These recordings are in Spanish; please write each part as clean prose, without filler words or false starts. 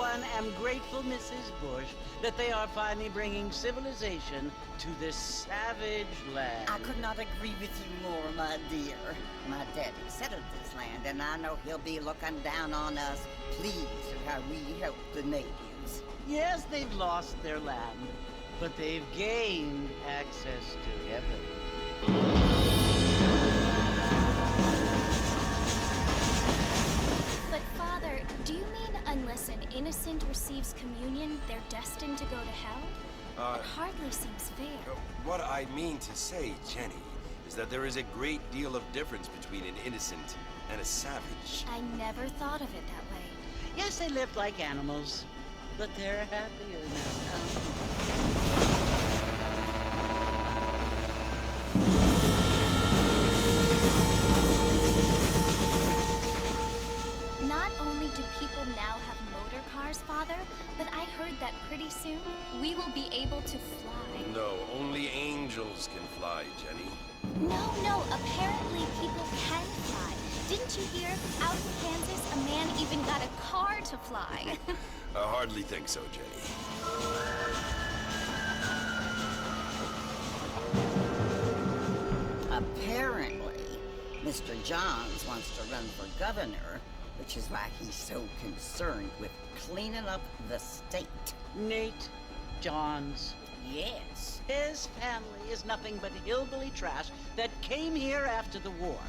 one am grateful, Mrs. Bush, that they are finally bringing civilization to this savage land. I could not agree with you more, my dear. My daddy settled this land, and I know he'll be looking down on us, pleased at how we help the natives. Yes, they've lost their land, but they've gained access to heaven. But Father, do you mean unless an innocent receives communion, they're destined to go to hell? It hardly seems fair. What I mean to say, Jenny, is that there is a great deal of difference between an innocent and a savage. I never thought of it that way. Yes, they lived like animals, but they're happier now. Not only do people now have motor cars, Father, but I heard that pretty soon we will be able to fly. No, only angels can fly, Jenny. No, apparently people can fly. Didn't you hear? Out in Kansas, a man even got a car to fly. I hardly think so, Jenny. Apparently, Mr. Johns wants to run for governor, which is why he's so concerned with cleaning up the state. Nate Johns. Yes. His family is nothing but hillbilly trash that came here after the war.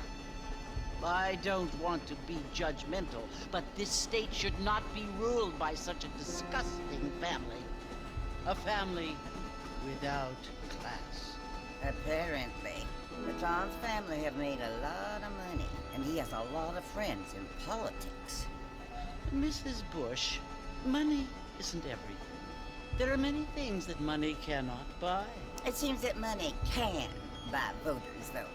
I don't want to be judgmental, but this state should not be ruled by such a disgusting family. A family without class. Apparently. The Johns family have made a lot of money, and he has a lot of friends in politics. Mrs. Bush, money isn't everything. There are many things that money cannot buy. It seems that money can buy voters, though.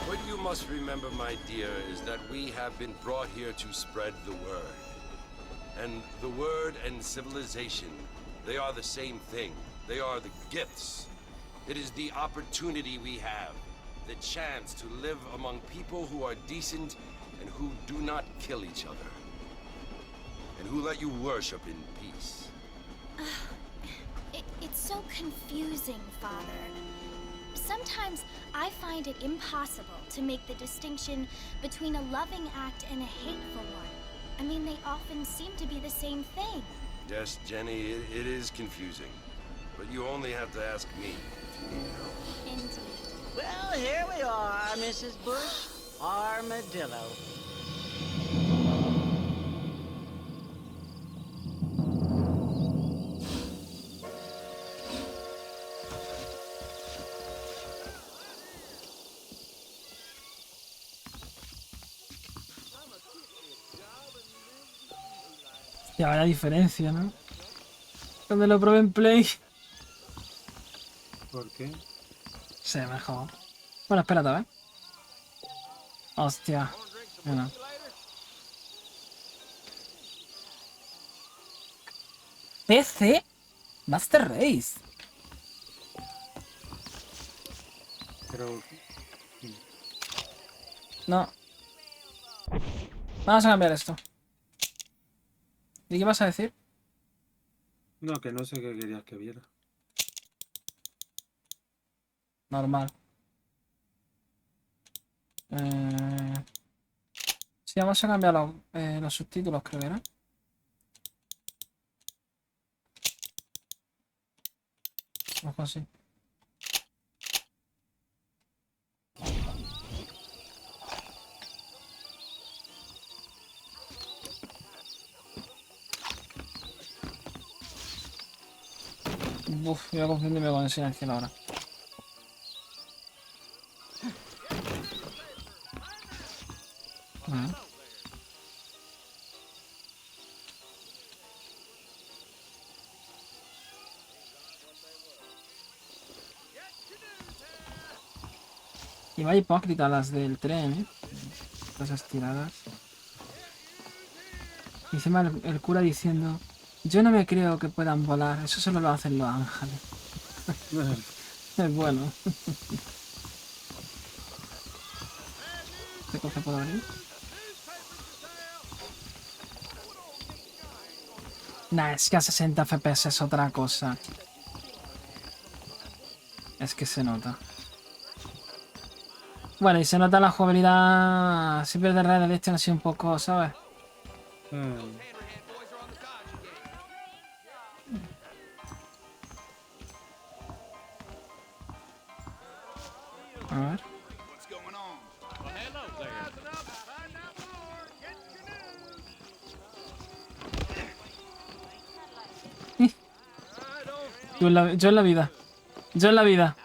What you must remember, my dear, is that we have been brought here to spread the word. And the word and civilization, they are the same thing. They are the gifts. It is the opportunity we have, the chance to live among people who are decent and who do not kill each other, and who let you worship in peace. It's so confusing, Father. Sometimes I find it impossible to make the distinction between a loving act and a hateful one. I mean, they often seem to be the same thing. Yes, Jenny, it is confusing. But you only have to ask me if you need help. Indeed. Well, here we are, Mrs. Bush. Armadillo. Ya vaya diferencia, ¿no? Cuando lo probé en Play. ¿Por qué? Se mejor. Bueno, espérate, a ver. Hostia. Bueno. PC Master Race. Pero... No. Vamos a cambiar esto. ¿Y qué vas a decir? No, que no sé qué querías que viera. Normal. Sí, vamos a cambiar los subtítulos, creo que era. Ojo así. Uf, voy a confundirme con el silencio ahora. Y va hipócrita las del tren, ¿eh? Las estiradas. Y encima el cura diciendo: yo no me creo que puedan volar, eso solo lo hacen los ángeles. Es bueno. Este cofre puedo abrir. Nah, es que a 60 FPS es otra cosa. Es que se nota. Bueno, y se nota la jugabilidad. Siempre de Red Dead Redemption así un poco, ¿sabes? A ver. Yo en la vida. Yo en la vida.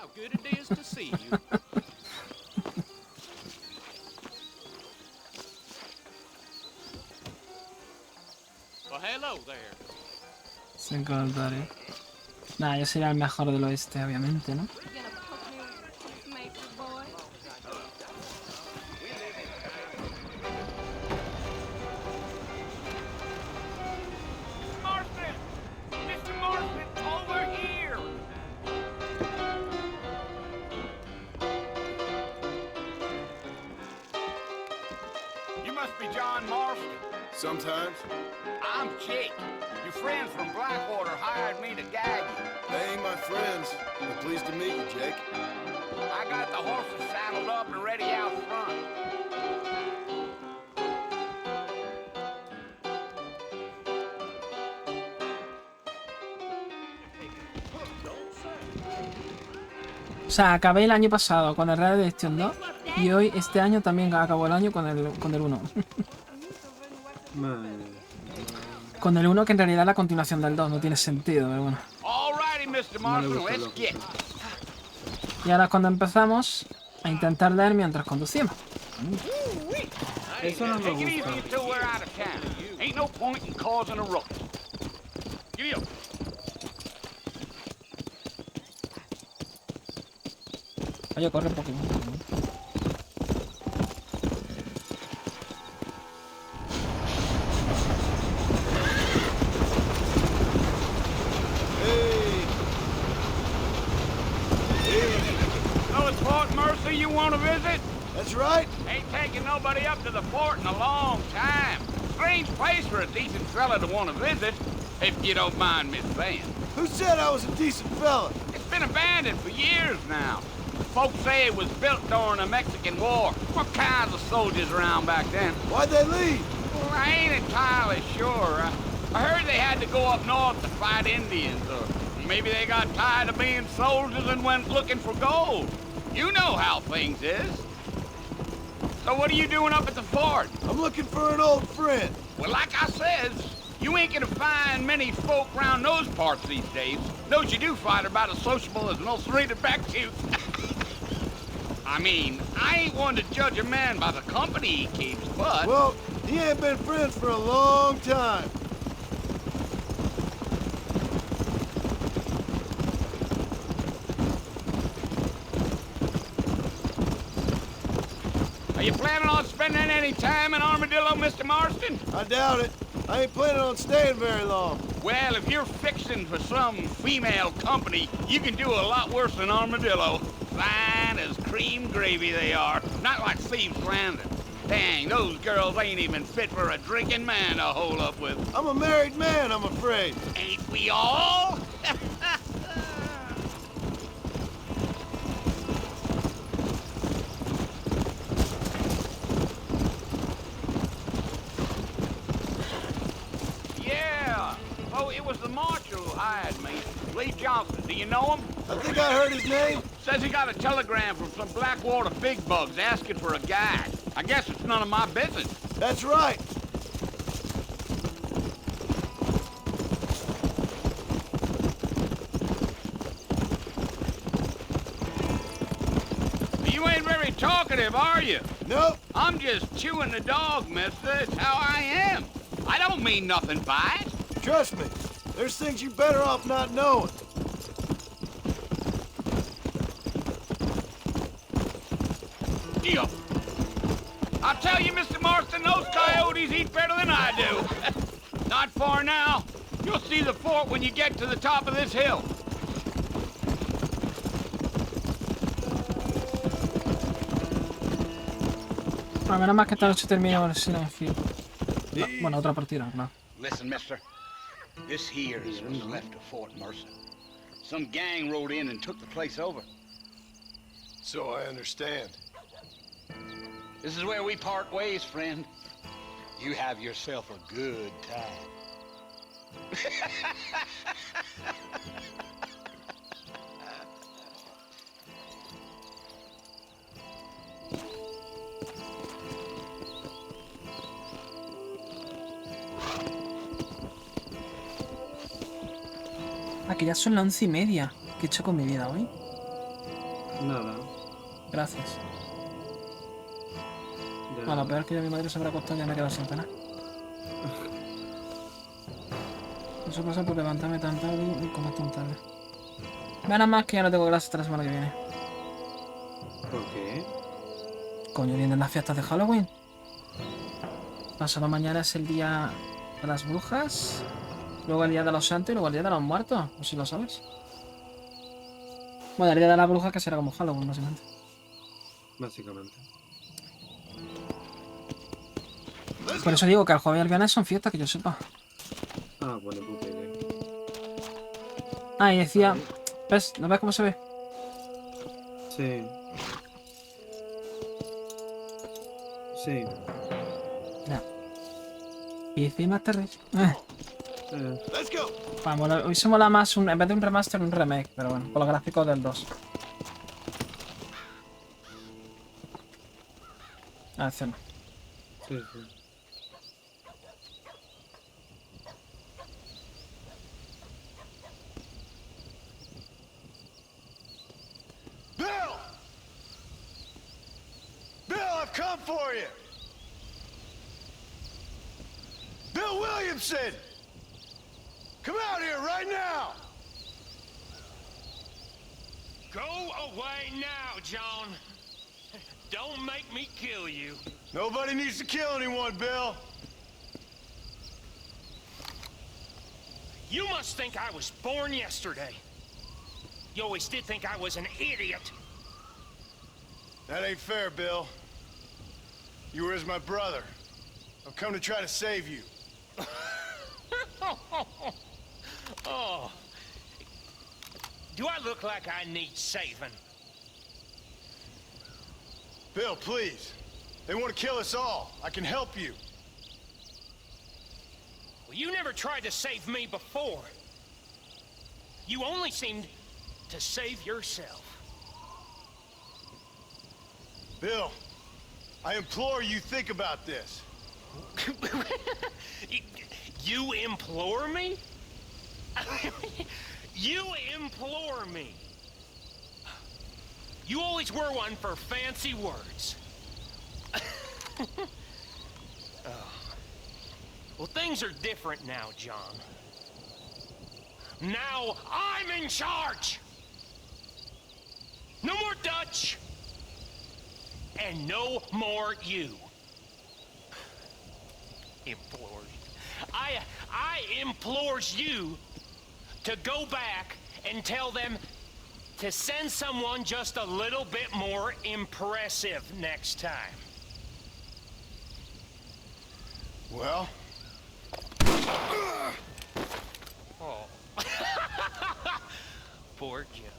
Sin comentarios. Nah, yo sería el mejor del oeste, obviamente, ¿no? Sometimes. I'm Jake. Your friends from Blackwater hired me to gag you. They ain't my friends. But pleased to meet you, Jake. I got the horses saddled up and ready out front. O sea, acabé el año pasado con el Red Dead Redemption 2 y hoy, este año, también acabó el año con el 1. Con el 1, que en realidad es la continuación del 2, no tiene sentido, pero bueno. Alrighty, Mr. Marston, let's get. Y ahora es cuando empezamos a intentar leer mientras conducimos. Eso no me Take it easy gusta. until we're out of town. Ain't no point in causing a ruckus. Giddy up. Oye, corre un poquito. So it's Fort Mercy you want to visit? That's right. Ain't taking nobody up to the fort in a long time. Strange place for a decent fella to want to visit, if you don't mind me saying. Who said I was a decent fella? It's been abandoned for years now. Folks say it was built during the Mexican War. What kinds of soldiers around back then? Why'd they leave? Well, I ain't entirely sure. I heard they had to go up north to fight Indians, or maybe they got tired of being soldiers and went looking for gold. You know how things is. So what are you doing up at the fort? I'm looking for an old friend. Well, like I says, you ain't gonna find many folk round those parts these days. Those you do find are about as sociable as an ulcerated back tooth. I mean, I ain't one to judge a man by the company he keeps, but... Well, he ain't been friends for a long time. Are you planning on spending any time in Armadillo, Mr. Marston? I doubt it. I ain't planning on staying very long. Well, if you're fixing for some female company, you can do a lot worse than Armadillo. Fine as cream gravy they are. Not like Thieves Landing. Dang, those girls ain't even fit for a drinking man to hole up with. I'm a married man, I'm afraid. Ain't we all? Yeah. Oh, it was the marshal who hired me. Lee Johnson. Do you know him? I think I heard his name. Says he got a telegram from some Blackwater big bugs asking for a guide. I guess it's none of my business. That's right. You ain't very talkative, are you? Nope. I'm just chewing the dog, mister. It's how I am. I don't mean nothing by it. Trust me. There's things you better off not knowing. Deal. I'll tell you, Mr. Marston, those coyotes eat better than I do. Not far now. You'll see the fort when you get to the top of this hill. A menos más que esta noche termino el silencio. No, bueno, otra partida, no. Listen, mister. This here is what's left of Fort Mercer. Some gang rode in and took the place over. So I understand. This is where we part ways, friend. You have yourself a good time. Ah, que ya son las 11:30. ¿Qué he hecho con mi vida hoy? Nada. Gracias. Ya. Bueno, lo peor es que ya mi madre se habrá acostado y ya me he quedado sin cenar. Eso pasa por levantarme tan tarde y comer tan tarde. Menos más que ya no tengo clase hasta la semana que viene. ¿Por qué? Coño, vienen las fiestas de Halloween. Pasado mañana es el día de las brujas. Luego el día de los santos y luego el día de los muertos. No sé si lo sabes. Bueno, el día de las brujas que será como Halloween, básicamente. Básicamente. Por eso digo que el jueves y el viernes son fiestas, que yo sepa. Ah, bueno, puta idea. Ah, y decía... ¿Ves? ¿No ves cómo se ve? Sí. Sí. Ya. Y encima Terry. Let's go. Vamos, hoy se mola más en vez de un remaster, un remake. Pero bueno, con los gráficos del 2. A ver, no. Sí, sí. Bill! Bill, I've come for you! Bill Williamson! Come out here right now! Go away now, John. Don't make me kill you. Nobody needs to kill anyone, Bill. You must think I was born yesterday. You always did think I was an idiot. That ain't fair, Bill. You were as my brother. I've come to try to save you. Oh. Do I look like I need saving? Bill, please. They want to kill us all. I can help you. Well, you never tried to save me before. You only seemed to save yourself. Bill, I implore you think about this. You implore me? You implore me. You always were one for fancy words. Oh. Well, things are different now, John. Now I'm in charge! No more Dutch! And no more you. Implores. I implores you to go back and tell them to send someone just a little bit more impressive next time. Well? Oh. Poor John.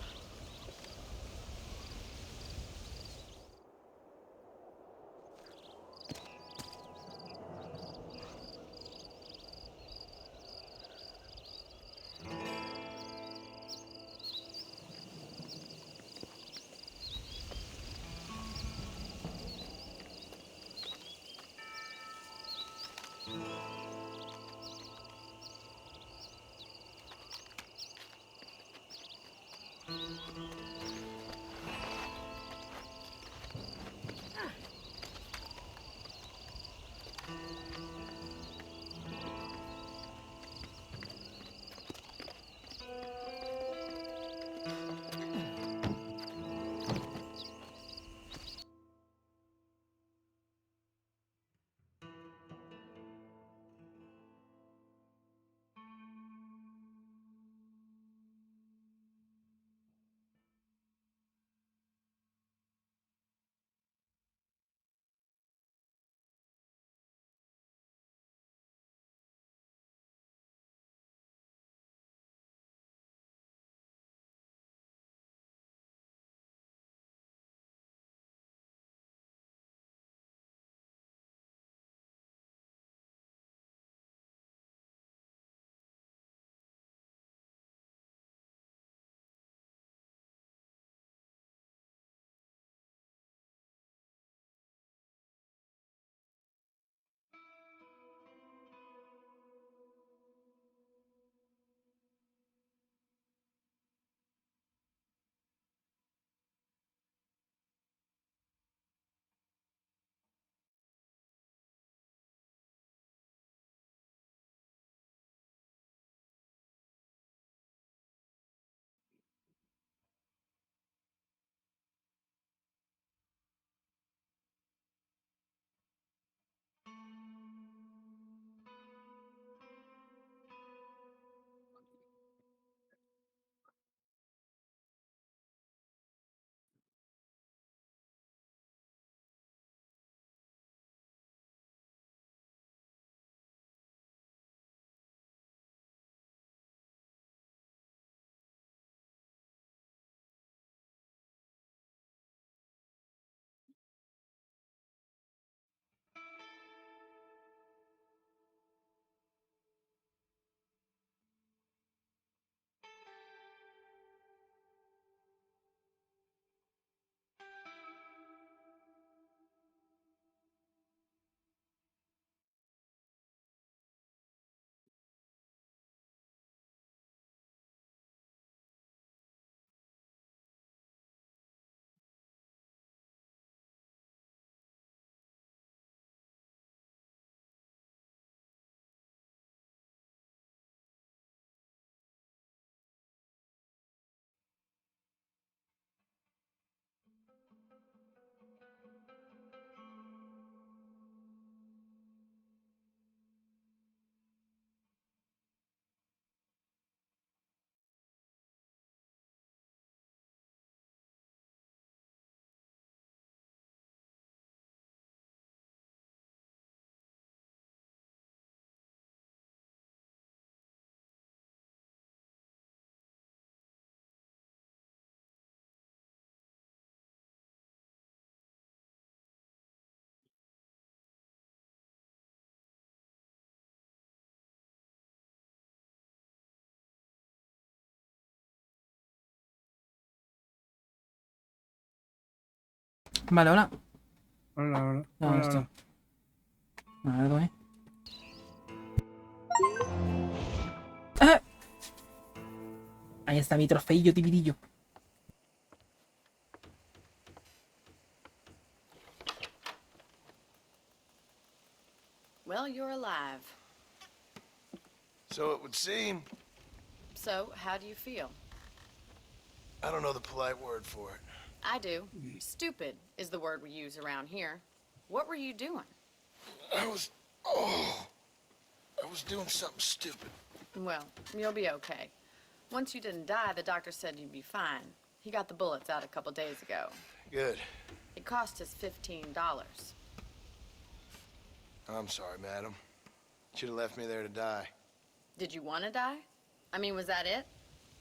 Vale, hola. Hola, hola. No, Hola, esto. hola. A ver, doy. ¡Ah! Ahí está mi trofeillo tibidillo. Well, you're alive. So it would seem. So, how do you feel? I don't know the polite word for it. I do. Stupid is the word we use around here. What were you doing? I was doing something stupid. Well, you'll be okay. Once you didn't die, the doctor said you'd be fine. He got the bullets out a couple days ago. Good. It cost us $15. I'm sorry, madam. Should have left me there to die. Did you want to die? I mean, was that it?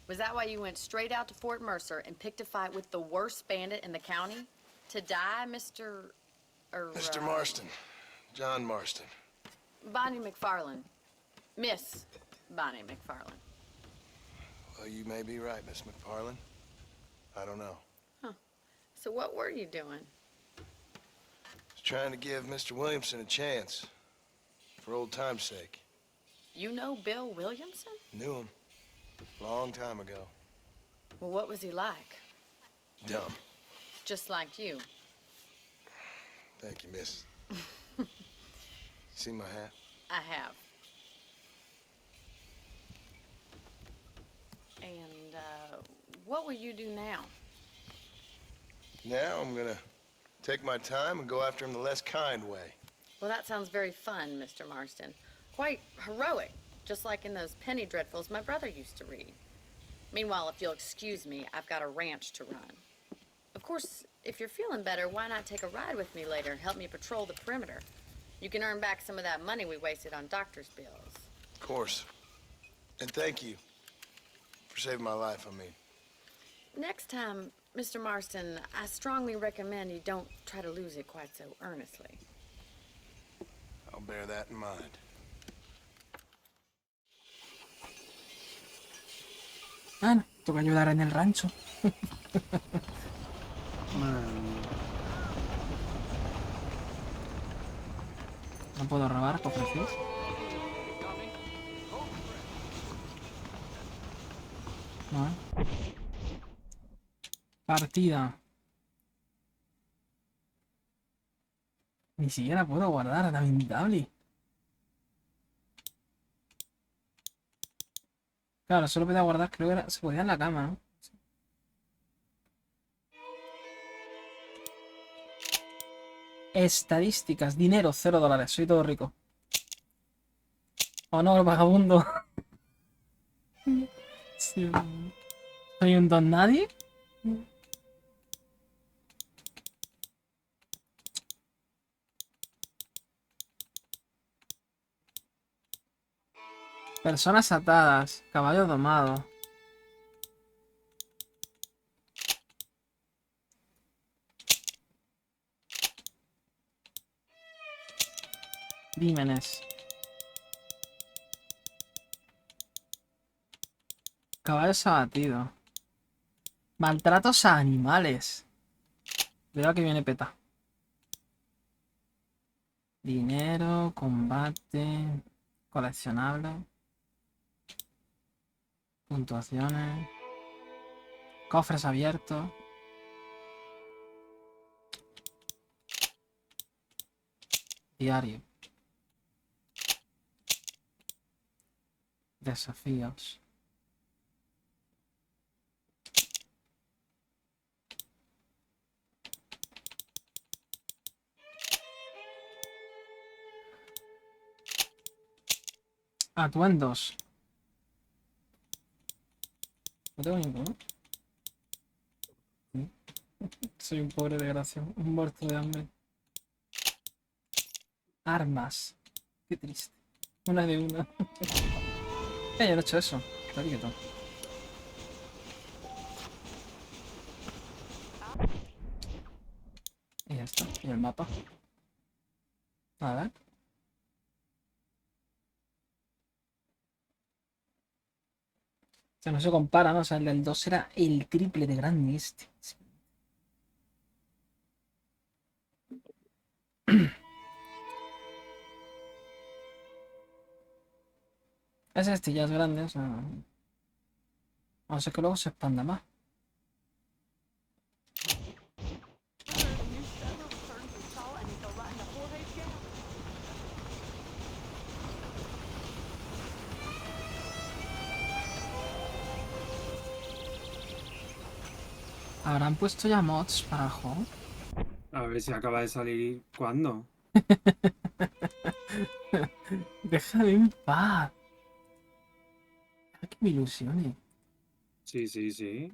Was that why you went straight out to Fort Mercer and picked a fight with the worst bandit in the county? To die, Mr. Mr. Marston. John Marston. Bonnie McFarland. Miss Bonnie McFarland. Well, you may be right, Miss McFarland. I don't know. So what were you doing? I was trying to give Mr. Williamson a chance. For old time's sake. You know Bill Williamson? Knew him. Long time ago. Well, what was he like? Dumb. Just like you. Thank you, miss. See my hat? I have. And, what will you do now? Now I'm gonna take my time and go after him the less kind way. Well, that sounds very fun, Mr. Marston. Quite heroic, just like in those penny dreadfuls my brother used to read. Meanwhile, if you'll excuse me, I've got a ranch to run. Of course, if you're feeling better, why not take a ride with me later and help me patrol the perimeter? You can earn back some of that money we wasted on doctor's bills. Of course. And thank you for saving my life, I mean. Next time, Mr. Marston, I strongly recommend you don't try to lose it quite so earnestly. I'll bear that in mind. Bueno, toca ayudar en el rancho. Madre mía. No puedo robar, cofrecillos. No, Partida. Ni siquiera puedo guardar, lamentable. Claro, solo podía guardar, creo que se podía en la cama, ¿no? Estadísticas, dinero, $0. Soy todo rico. Oh no, el vagabundo. Sí. Soy un don nadie. Personas atadas. Caballo domado. Crímenes. Caballos abatidos. Maltratos a animales. Cuidado que viene peta. Dinero, combate, coleccionable. Puntuaciones. Cofres abiertos. Diario. Desafíos. Atuendos. No tengo ninguno. Soy un pobre desgraciado. Un muerto de hambre. Armas. Qué triste. Una de una. Yo no he hecho eso. Está quieto. Y ya está. Y el mapa. A ver. O sea, no se compara, ¿no? O sea, el del 2 era el triple de grande este. Es este, ya es grande, o sea... No sé que luego se expanda más. ¿Habrán puesto ya mods para el juego? A ver si acaba de salir. ¿Cuándo? Déjame en paz. Deja que me ilusione. Sí, sí, sí.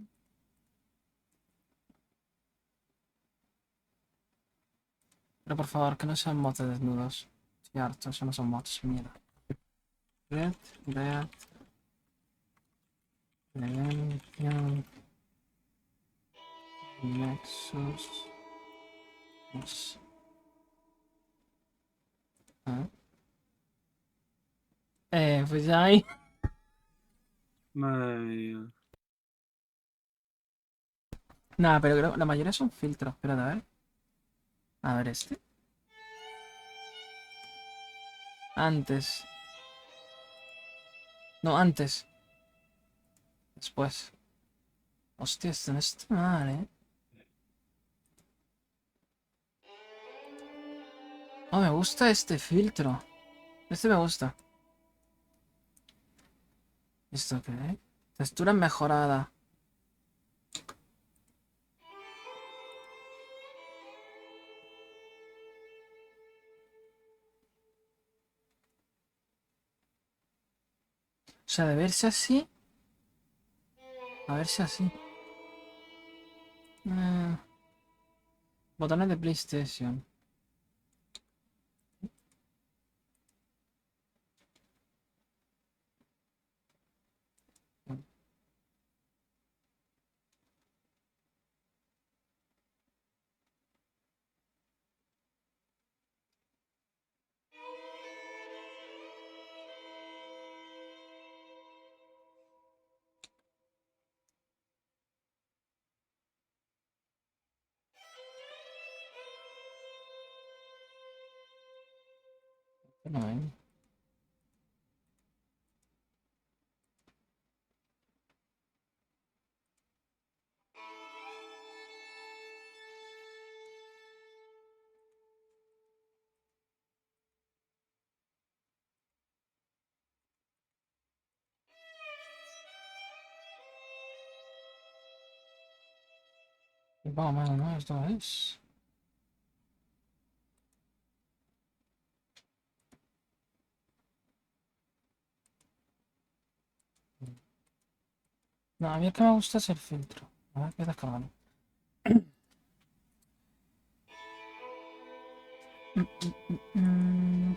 Pero por favor, que no sean mods de desnudos. Estoy harto, eso no son mods, mierda. Red, Redemption, Nexus. Ah. Pues ya hay. Madre mía. Nada, pero creo la mayoría son filtros. Espérate, a ver. A ver este. Antes. No, antes. Después. Hostia, este no está mal, ¿eh? Oh, me gusta este filtro. Este me gusta. ¿Esto qué? Textura mejorada. O sea, de verse así. A verse así. Eh, botones de PlayStation. No, ¿eh? Vamos, mano, ¿no? Esto es. No, a mí el que me gusta es el filtro. A ver, voy a descargarlo. Mm.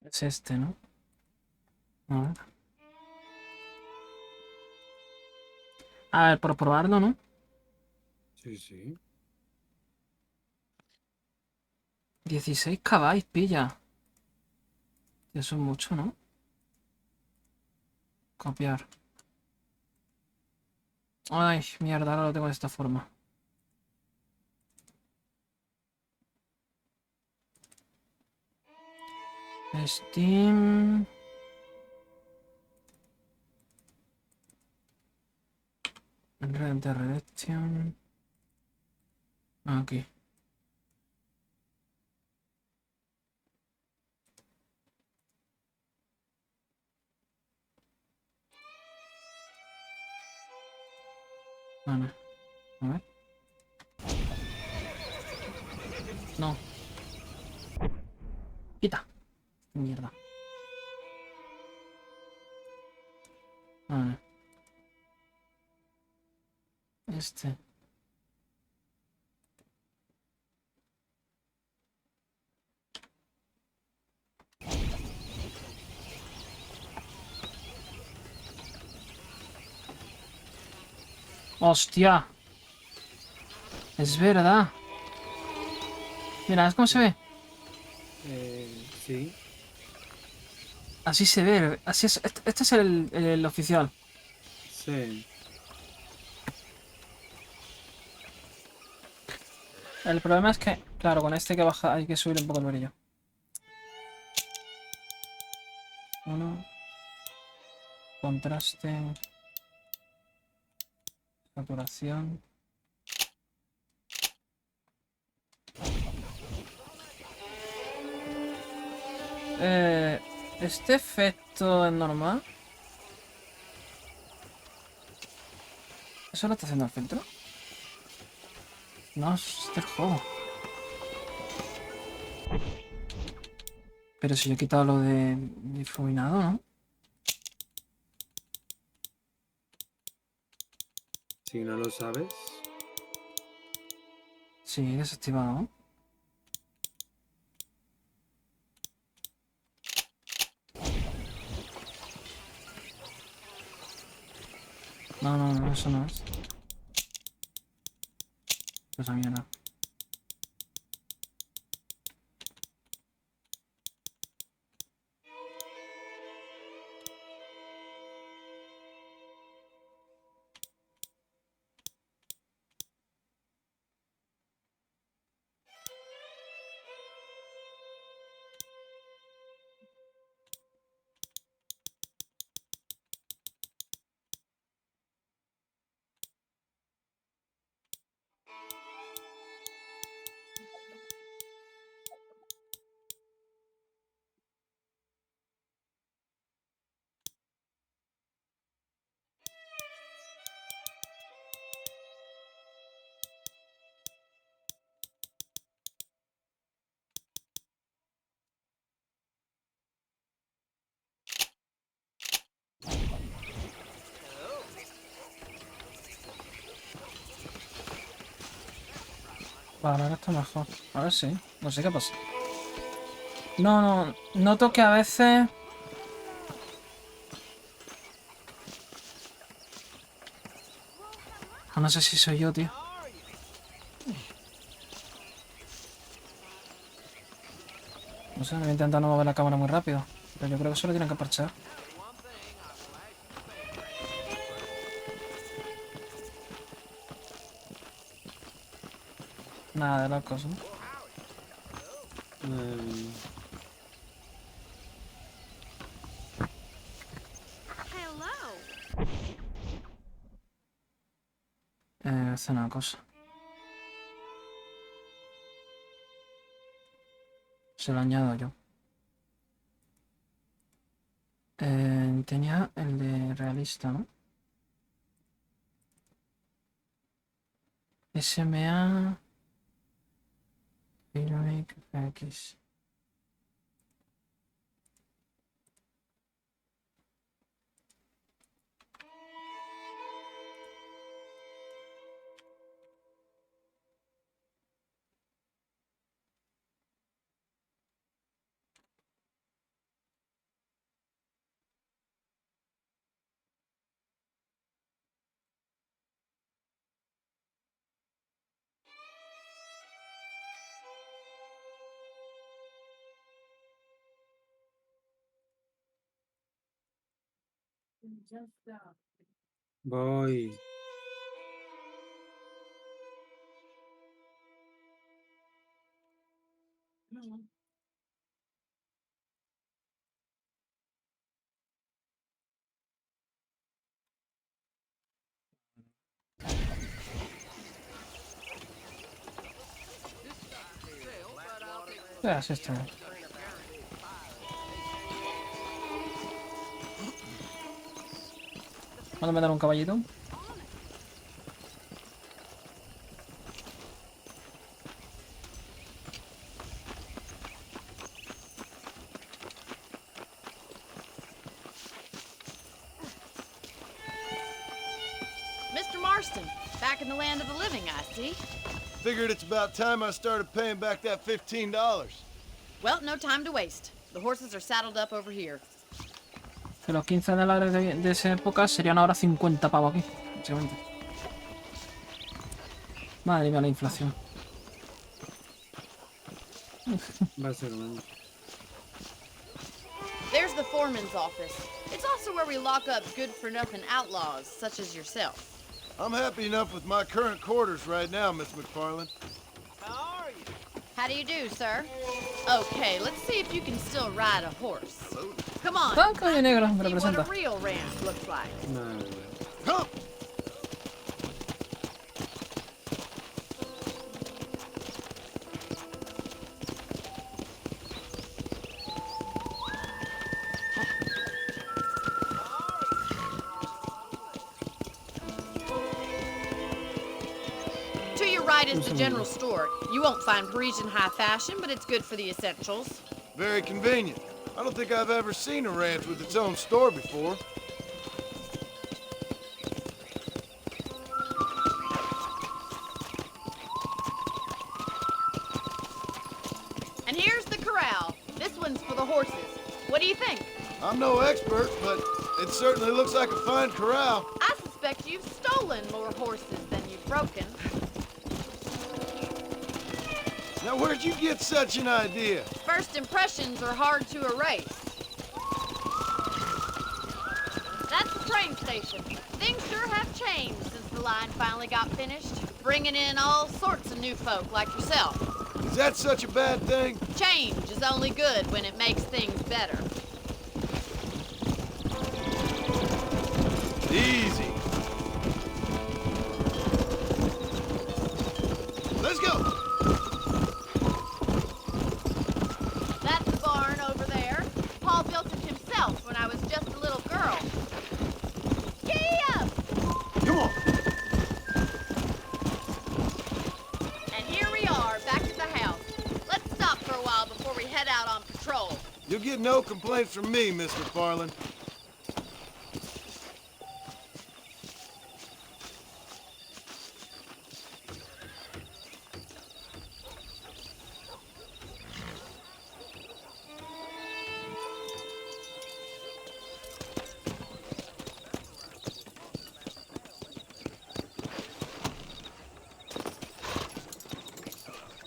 Es este, ¿no? A ver. A ver, por probarlo, ¿no? Sí, sí. 16 KB, pilla. Eso es mucho, ¿no? Copiar. Ay, mierda, ahora lo tengo de esta forma. Steam. Red Dead Redemption. Aquí. Vale. A ver. No. Quita. Mierda. Vale. Este. ¡Hostia! Es verdad. Mira, ¿ves cómo se ve? Sí. Así se ve. Así es. Este es el oficial. Sí. El problema es que, claro, con este hay que bajar, hay que subir un poco el brillo. Uno. Contraste. Saturación. Este efecto es normal. ¿Eso lo está haciendo el filtro? No, es del juego. Pero si yo he quitado lo de difuminado, ¿no? Si no lo sabes. Sí, desactivado, ¿no? No, eso no es. Esa mierda. Vale, ahora está mejor. Ahora sí. No sé qué pasa. No. Noto que a veces... No sé si soy yo, tío. No sé, voy a intentar no mover la cámara muy rápido. Pero yo creo que eso lo tienen que parchar. Nada de locos, ¿no? Hacer una cosa. Se lo añado yo. Tenía el de realista, ¿no? SMA... Dynamic X. Voy. Así está. Mándame a dar un caballito. Mr. Marston, back in the land of the living, I see. Figured it's about time I started paying back that $15. Well, no time to waste. The horses are saddled up over here. Que los $15 de esa época serían ahora 50 pavos aquí, básicamente. Madre mía, la inflación. Básicamente. There's the foreman's office. It's also where we lock up good-for-nothing outlaws, such as yourself. I'm happy enough with my current quarters right now, Miss McFarland. How are you? How do you do, sir? Okay, let's see if you can still ride a horse. Come on. Blanco y negro, me See what representa. a real ranch looks like. Nada. Come! To your right is the general store. You won't find Parisian high fashion, but it's good for the essentials. Very convenient. I don't think I've ever seen a ranch with its own store before. And here's the corral. This one's for the horses. What do you think? I'm no expert, but it certainly looks like a fine corral. I suspect you've stolen more horses than you've broken. Now, where'd you get such an idea? First impressions are hard to erase. That's the train station. Things sure have changed since the line finally got finished, bringing in all sorts of new folk like yourself. Is that such a bad thing? Change is only good when it makes things better. Easy. Let's go. That's the barn over there. Paul built it himself when I was just a little girl. Giddy up! Come on. And here we are, back at the house. Let's stop for a while before we head out on patrol. You'll get no complaints from me, Miss McFarland.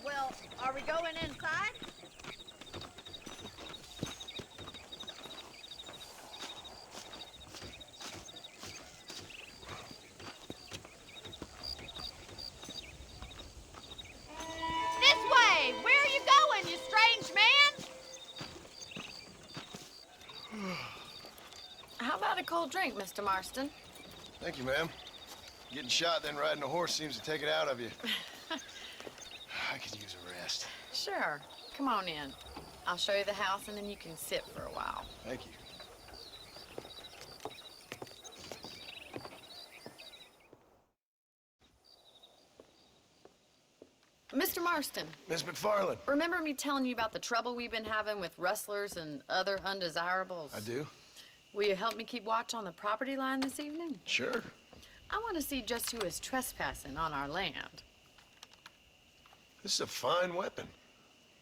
Well, are we going inside? This way! Where are you going, you strange man? How about a cold drink, Mr. Marston? Thank you, ma'am. Getting shot, then riding a horse seems to take it out of you. I could use a rest. Sure. Come on in. I'll show you the house and then you can sit for a while. Thank you. Mr. Marston, Miss McFarland. remember me telling you about the trouble we've been having with rustlers and other undesirables? I do. Will you help me keep watch on the property line this evening? Sure. I want to see just who is trespassing on our land. This is a fine weapon.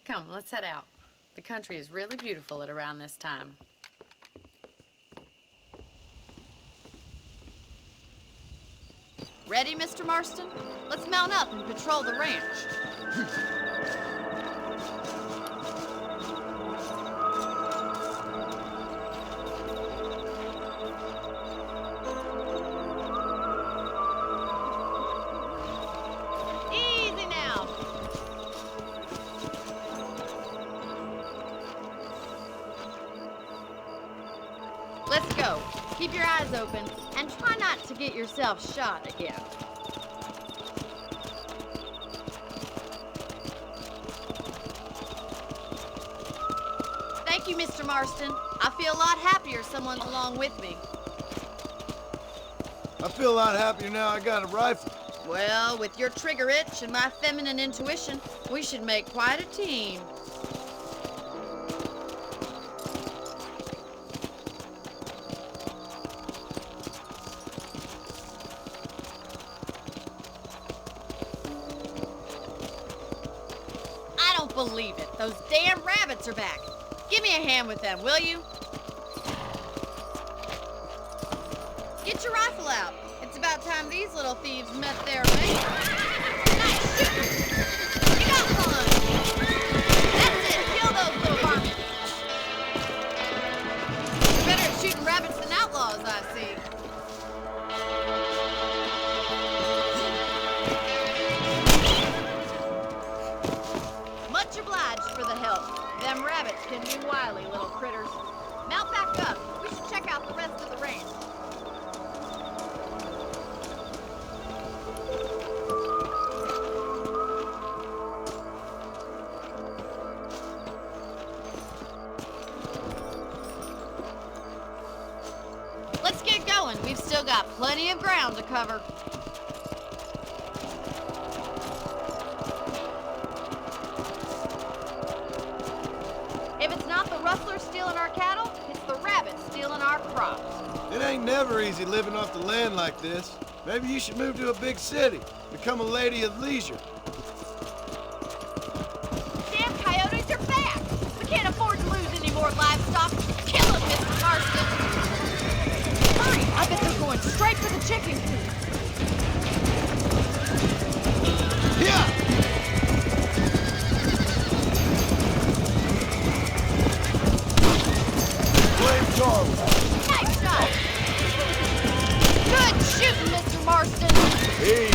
Come, let's head out. The country is really beautiful at around this time. Ready, Mr. Marston? Let's mount up and patrol the ranch. Easy now. Let's go. Keep your eyes open and try not to get yourself shot again. Thank you, Mr. Marston. I feel a lot happier someone's along with me. I feel a lot happier now I got a rifle. Well, with your trigger itch and my feminine intuition, we should make quite a team. I don't believe it. Those damn rabbits are back. Give me a hand with them, will you? Get your rifle out. It's about time these little thieves met their mate. Nice shooting. You got one. That's it. Kill those little varmints. You're better at shooting rabbits than outlaws, I see. Much obliged for the help. Them rabbits can be wily little critters. Mount back up. We should check out the rest of the ranch. Let's get going. We've still got plenty of ground to cover. If it's not the rustlers stealing our cattle, it's the rabbits stealing our crops. It ain't never easy living off the land like this. Maybe you should move to a big city, become a lady of leisure. Damn coyotes are back! We can't afford to lose any more livestock. Kill them, Mr. Marston! Hurry! I bet they're going straight for the chicken coop. Yeah! Flame Charlie! Nice shot! Good shooting, Mr. Marston! Easy.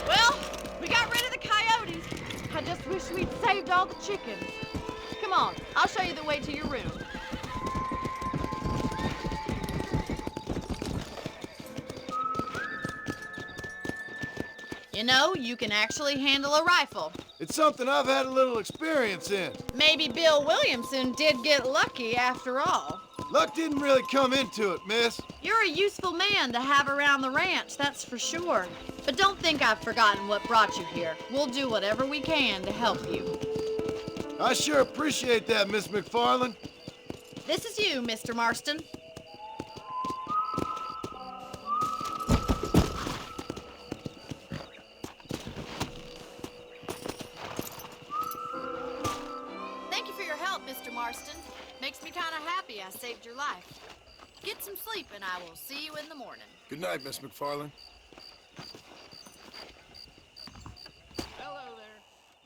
Well, we got rid of the coyotes. I just wish we'd saved all the chickens. Come on, I'll show you the way to your room. You know, you can actually handle a rifle. It's something I've had a little experience in. Maybe Bill Williamson did get lucky after all. Luck didn't really come into it, miss. You're a useful man to have around the ranch, that's for sure. But don't think I've forgotten what brought you here. We'll do whatever we can to help you. I sure appreciate that, Miss McFarland. This is you, Mr. Marston. Thank you for your help, Mr. Marston. Makes me kind of happy I saved your life. Get some sleep and I will see you in the morning. Good night, Miss McFarland. Hello there.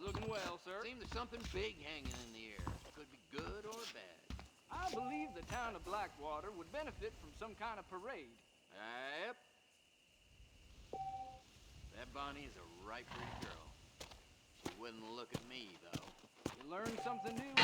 Looking well, sir. Seems there's something big hanging in the air. Could be good or bad. I believe the town of Blackwater would benefit from some kind of parade. Yep. That Bonnie is a right pretty girl. She wouldn't look at me, though. You learn something new.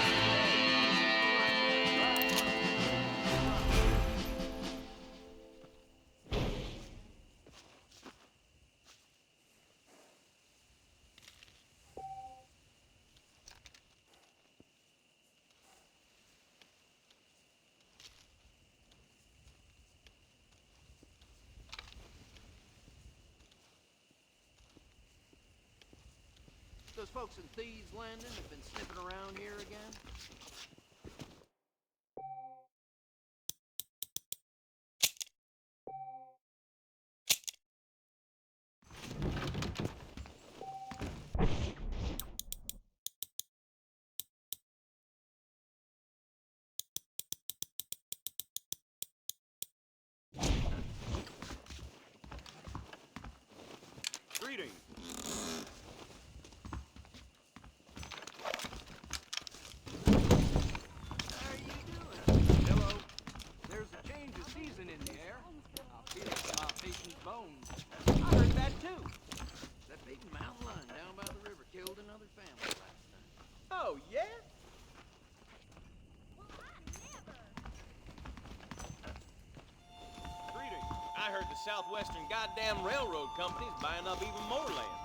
Those folks in Thieves Landing have been sniffing around here again? Greetings. How are you doing? Hello. There's a change of season in the air. I feel it in my patient's bones. I heard that too. That big mountain lion down by the river killed another family last night. Oh, yeah? Greetings. I heard the Southwestern goddamn Railroad Company's buying up even more land.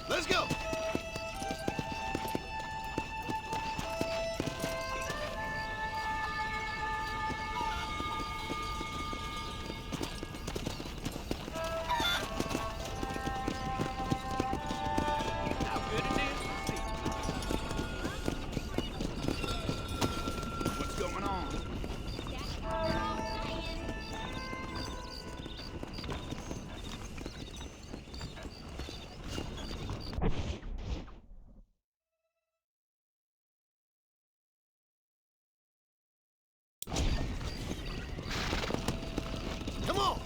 Let's go! How good it is to see you. What's going on? Come on!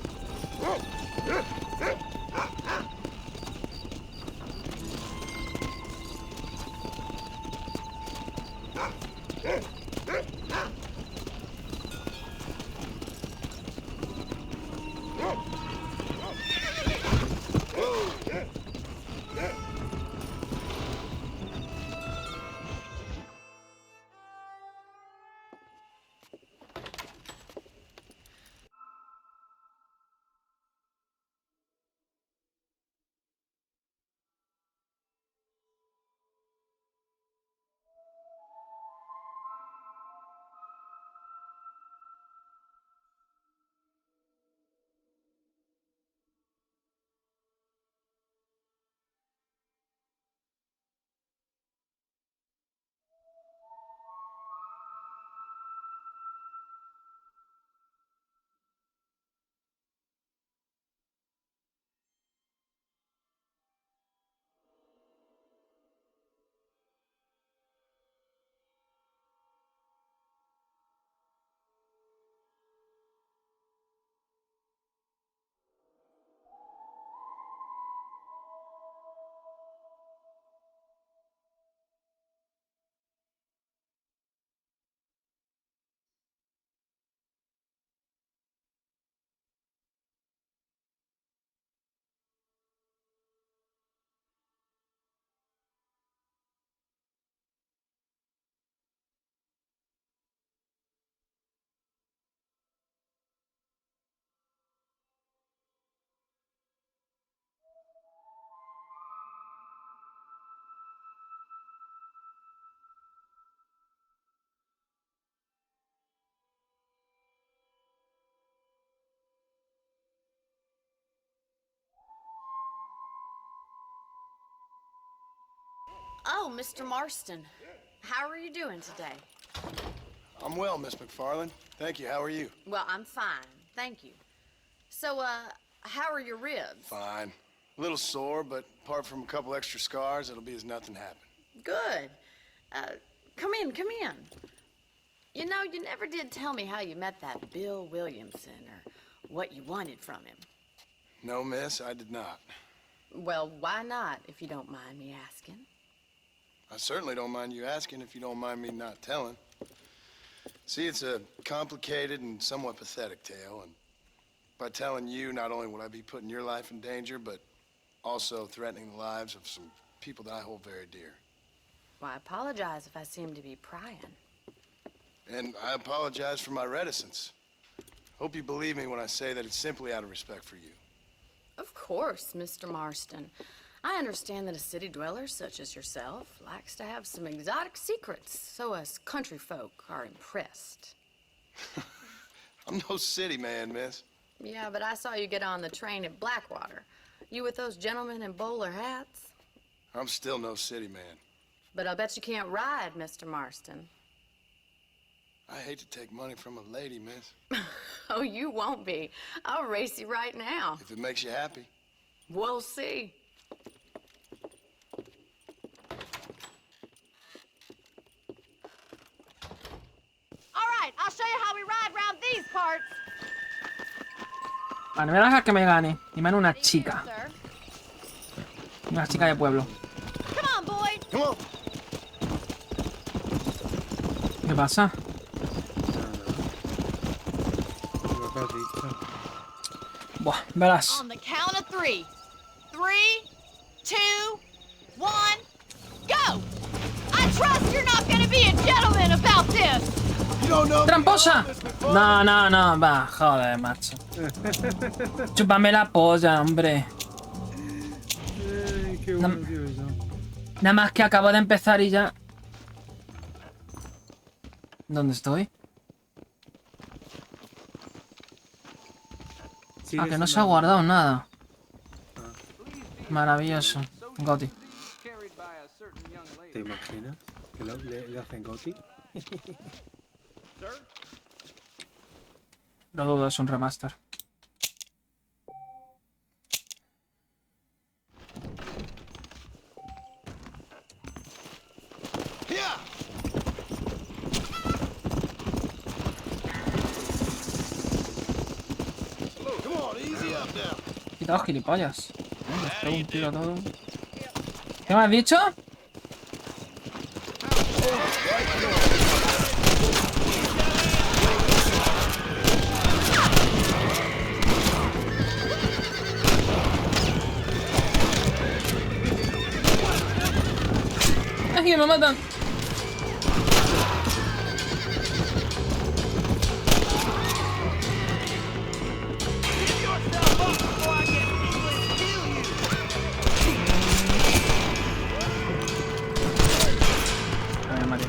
Oh, Mr. Marston. How are you doing today? I'm well, Miss McFarland. Thank you. How are you? Well, I'm fine. Thank you. So, how are your ribs? Fine. A little sore, but apart from a couple extra scars, it'll be as nothing happened. Good. Come in, come in. You know, you never did tell me how you met that Bill Williamson or what you wanted from him. No, miss, I did not. Well, why not, if you don't mind me asking? I certainly don't mind you asking if you don't mind me not telling. See, it's a complicated and somewhat pathetic tale, and by telling you, not only would I be putting your life in danger, but also threatening the lives of some people that I hold very dear. Well, I apologize if I seem to be prying. And I apologize for my reticence. Hope you believe me when I say that it's simply out of respect for you. Of course, Mr. Marston. I understand that a city dweller such as yourself likes to have some exotic secrets, so us country folk are impressed. I'm no city man, miss. Yeah, but I saw you get on the train at Blackwater. You with those gentlemen in bowler hats? I'm still no city man. But I'll bet you can't ride, Mr. Marston. I hate to take money from a lady, miss. Oh, you won't be. I'll race you right now. If it makes you happy. We'll see. All right, I'll show you how we ride around these parts. Vale, me voy a dejar que me gane. Y me gane una chica. Sir. Una chica de pueblo. Come on, boy. Come on. ¿Qué pasa? Lo que has dicho. Buah, verás. On the count of 3. 3, 2, 1, go! I trust you're not gonna be a gentleman about this. ¡Tramposa! No, no, no, va, joder, macho. Chúpame la polla, hombre. Ay, qué bueno, tío, eso. Nada más que acabo de empezar y ya. ¿Dónde estoy? Sigue Ah, que no siendo- se ha guardado nada. Maravilloso. Goti. Carried by a certain young lady. ¿Te imaginas? Que le hacen Goti. Sir? Lo dudo, es un remaster. Yeah. Come on, easy up now. Quitaos gilipollas. Les pego un tiro a todo. ¿Qué me has dicho? ¡Ay, que me matan! A ver, Mario.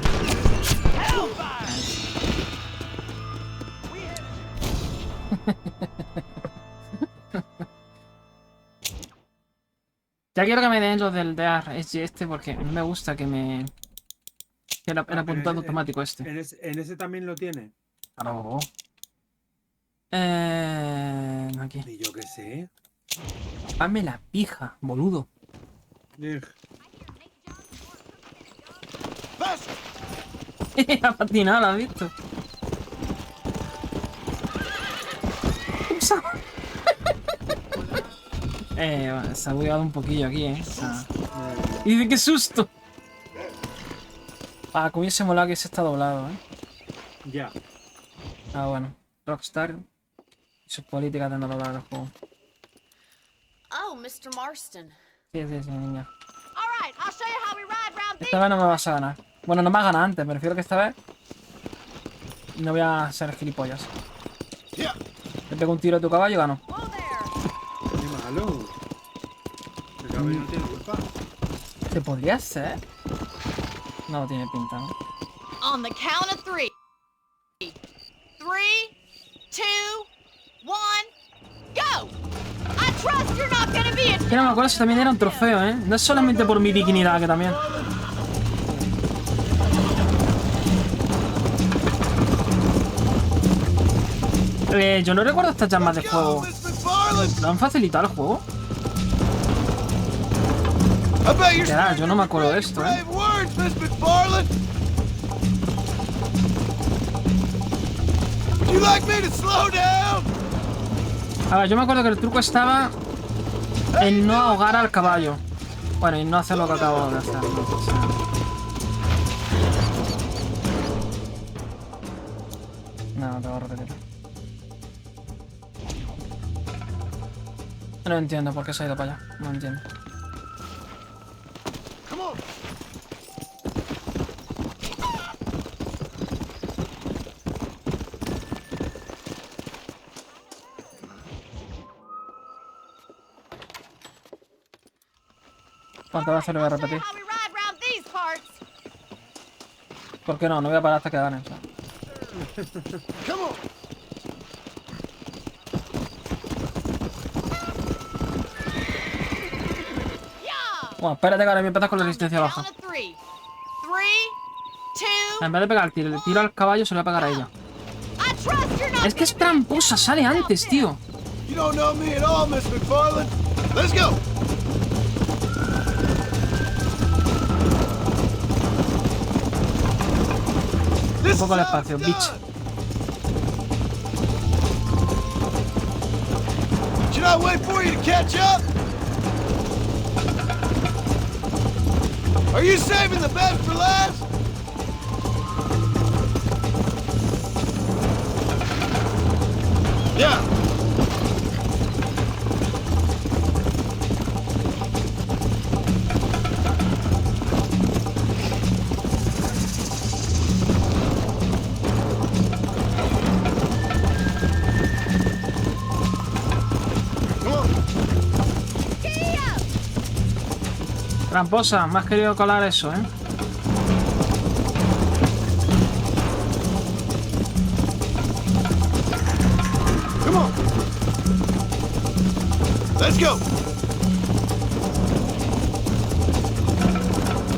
Ya quiero que me den los del DRS este porque no me gusta que me... Que el apuntado automático este. En ese también lo tiene. Claro. Aquí. Y yo qué sé. Hazme la pija, boludo. Ha patinado, ¿lo has visto? Usa. Se ha bugueado un poquillo aquí, Y dice, ¡qué susto! Ah, que hubiese molado que se está doblado, Ya. Ah, bueno. Rockstar y sus políticas de no doblar el juego. Oh, Mr. Marston. Sí, niña. All right, I'll show you how we ride around these. Esta vez no me vas a ganar. Bueno, no me has ganado antes, me refiero que esta vez no voy a ser gilipollas. Le pego un tiro a tu caballo y gano. Whoa there. Qué malo. El caballo no tiene culpa. ¿Se podría hacer? No tiene pinta, ¿no? On the count of 3. 3, 2, 1, go! I trust you're not gonna be a Que no me acuerdo si también era un trofeo, ¿eh? No es solamente por mi dignidad, que también. Yo no recuerdo estas llamas de juego. ¿Lo han facilitado el juego? I bet you're Ya, starting yo to no me acuerdo de regret esto, your brave words, Miss McFarland. Would you like me to slow down? A ver, yo me acuerdo que el truco estaba en no ahogar al caballo. Bueno, y no hacer lo que acabo de hacer. ¿No? O sea, no, te voy a repetir. No entiendo por qué se ha ido para allá. No entiendo. Come on. ¿Cuántas veces lo voy a repetir? How we ride round these parts. ¿Por qué no? No voy a parar hasta que ganen. O sea. Come on. Bueno, espérate que ahora voy a empezar con la resistencia baja. Down to 3. 3, 2. En vez de pegar el tiro al caballo, se lo voy a pegar a ella. I trust you're not Es que es tramposa, sale antes, tío. You don't know me at all, Miss McFarland. Let's go. Un poco de espacio, bitch. Should I wait for you to catch up? Are you saving the best for last? Yeah. Tramposa, me has querido colar eso, ¿eh? Come on. Let's go.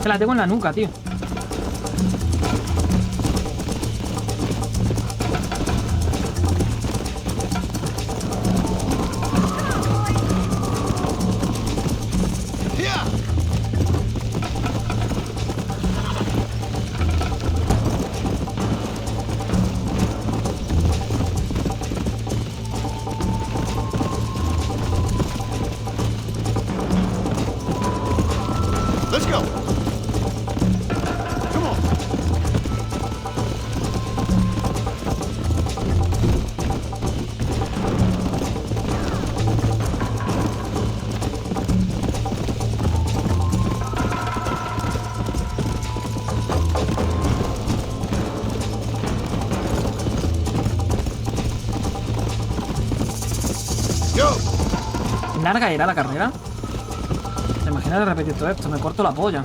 Que la tengo en la nuca, tío. Yeah. Let's go. Come on. Go. ¿Larga irá la carrera? ¿Te imaginas de repetir todo esto? Me corto la polla.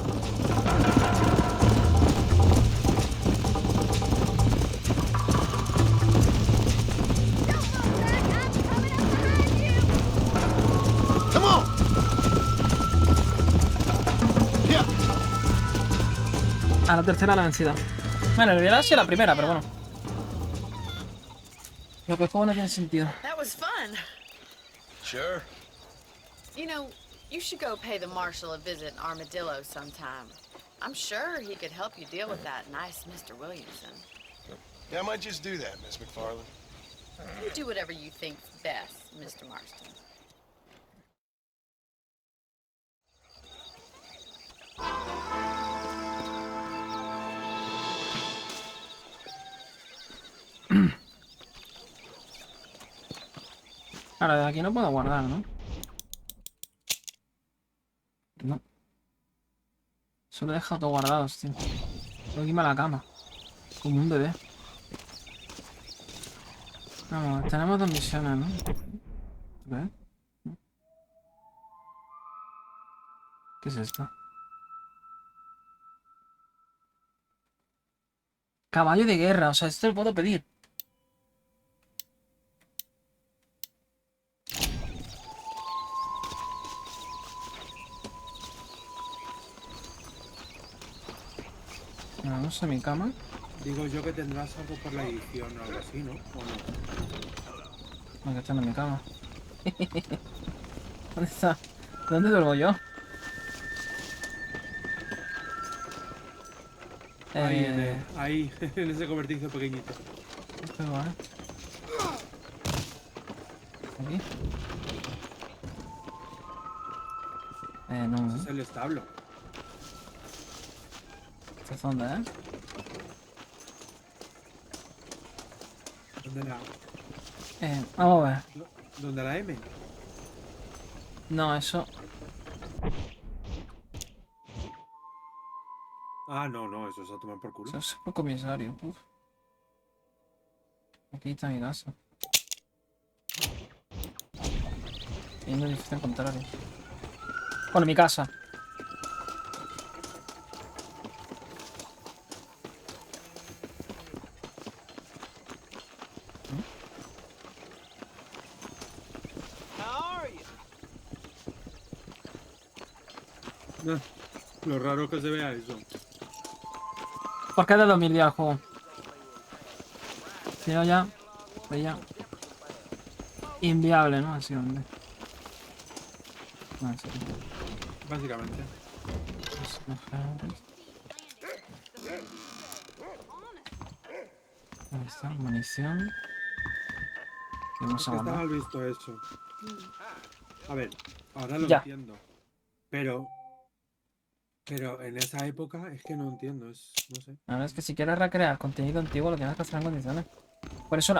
Come on. Yeah. A la tercera la vencida. Bueno, el hubiera sido la primera, pero bueno. Lo que el juego no tiene sentido. That was fun. Sure. You know, you should go pay the marshal a visit in Armadillo sometime. I'm sure he could help you deal with that nice Mr. Williamson. Yeah, I might just do that, Miss McFarland. You do whatever you think's best, Mr. Marston. Ahora, de aquí no puedo guardar, ¿no? No. Solo he dejado todo guardados, tío. Tengo que irme a la cama. Como un bebé. Vamos, tenemos dos misiones, ¿no? ¿Ves? ¿Qué es esto? Caballo de guerra, o sea, esto lo puedo pedir. Vamos a mi cama. Digo yo que tendrás algo por la edición o algo así, ¿no? ¿O no? Aquí está en mi cama. ¿Dónde está? ¿Dónde duermo yo? Ahí, en ese cobertizo pequeñito. Pero vale. Aquí. No. Ese es el establo. ¿Esto es dónde, ¿Dónde la? Vamos a ver. ¿Dónde la M? No, eso. Ah, no, eso es a tomar por culo. Eso es el comisario. Uf. Aquí está mi casa. Y no dice el contrario. Bueno, mi casa. Lo raro que se vea eso. ¿Por qué es de 2010 el juego? Si no ya. Pues ya. Inviable, ¿no? Así donde. No, sí. Básicamente. Ahí está, munición. Vamos Es a que está guardar. mal visto eso. A ver, ahora lo Ya. entiendo. Pero en esa época es que no entiendo, no sé. La verdad es que si quieres recrear contenido antiguo lo tienes que hacer en condiciones. Por eso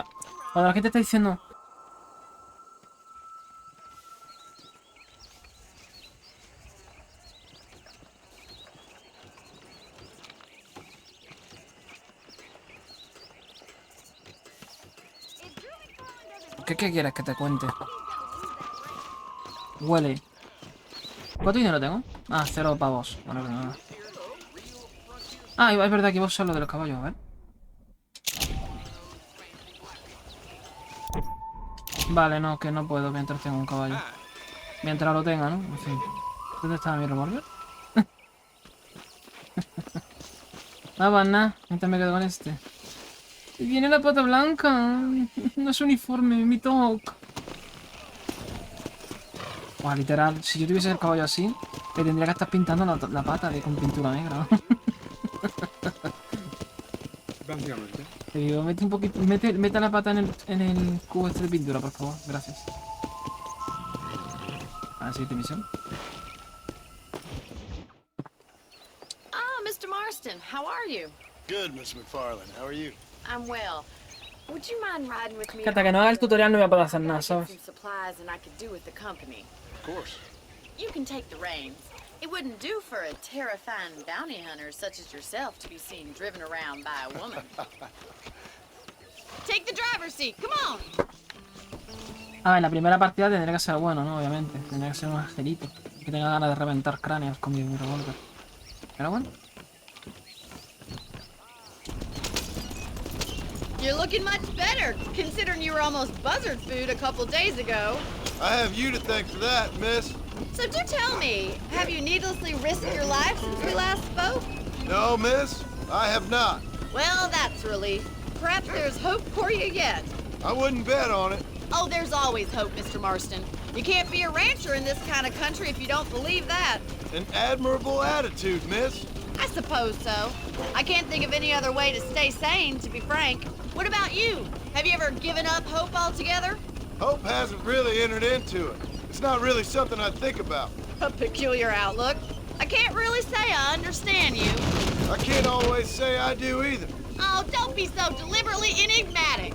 cuando la gente está diciendo ¿Qué quieres que te cuente? Huele. ¿Cuánto dinero tengo? Ah, 0 pavos. Bueno, pero nada. Ah, es verdad que iba a usar lo de los caballos, a ver. Vale, no, que no puedo mientras tengo un caballo. Mientras lo tenga, ¿no? En fin. ¿Dónde está mi revólver? No va nada. Mientras me quedo con este. Y viene la pata blanca. No es uniforme, mi toque. Buah, literal. Si yo tuviese el caballo así, le tendría que estar pintando la pata con pintura negra. Básicamente. Te digo, mete un poquito. Mete la pata en el cubo este de pintura, por favor. Gracias. A la siguiente misión. Ah, Mr. Marston, how are you? Good, Miss McFarlane. How are you? I'm well. Would you mind riding with me? Que hasta que no haga el tutorial no voy a poder hacer nada, ¿sabes? Some supplies and I could do with the company. Of course. You can take the reins. It wouldn't do for a terrifying bounty hunter such as yourself to be seen driven around by a woman. Take the driver's seat. Come on. A ver, la primera partida tendría que ser bueno, ¿no? Obviamente. Tendría que ser un angelito. Que tenga ganas de reventar cráneos con mi revólver. Pero bueno. You're looking much better, considering you were almost buzzard food a couple days ago. I have you to thank for that, miss. So do tell me, have you needlessly risked your life since we last spoke? No, miss, I have not. Well, that's a relief. Perhaps there's hope for you yet. I wouldn't bet on it. Oh, there's always hope, Mr. Marston. You can't be a rancher in this kind of country if you don't believe that. An admirable attitude, miss. I suppose so. I can't think of any other way to stay sane, to be frank. What about you? Have you ever given up hope altogether? Hope hasn't really entered into it. It's not really something I think about. A peculiar outlook. I can't really say I understand you. I can't always say I do either. Oh, don't be so deliberately enigmatic.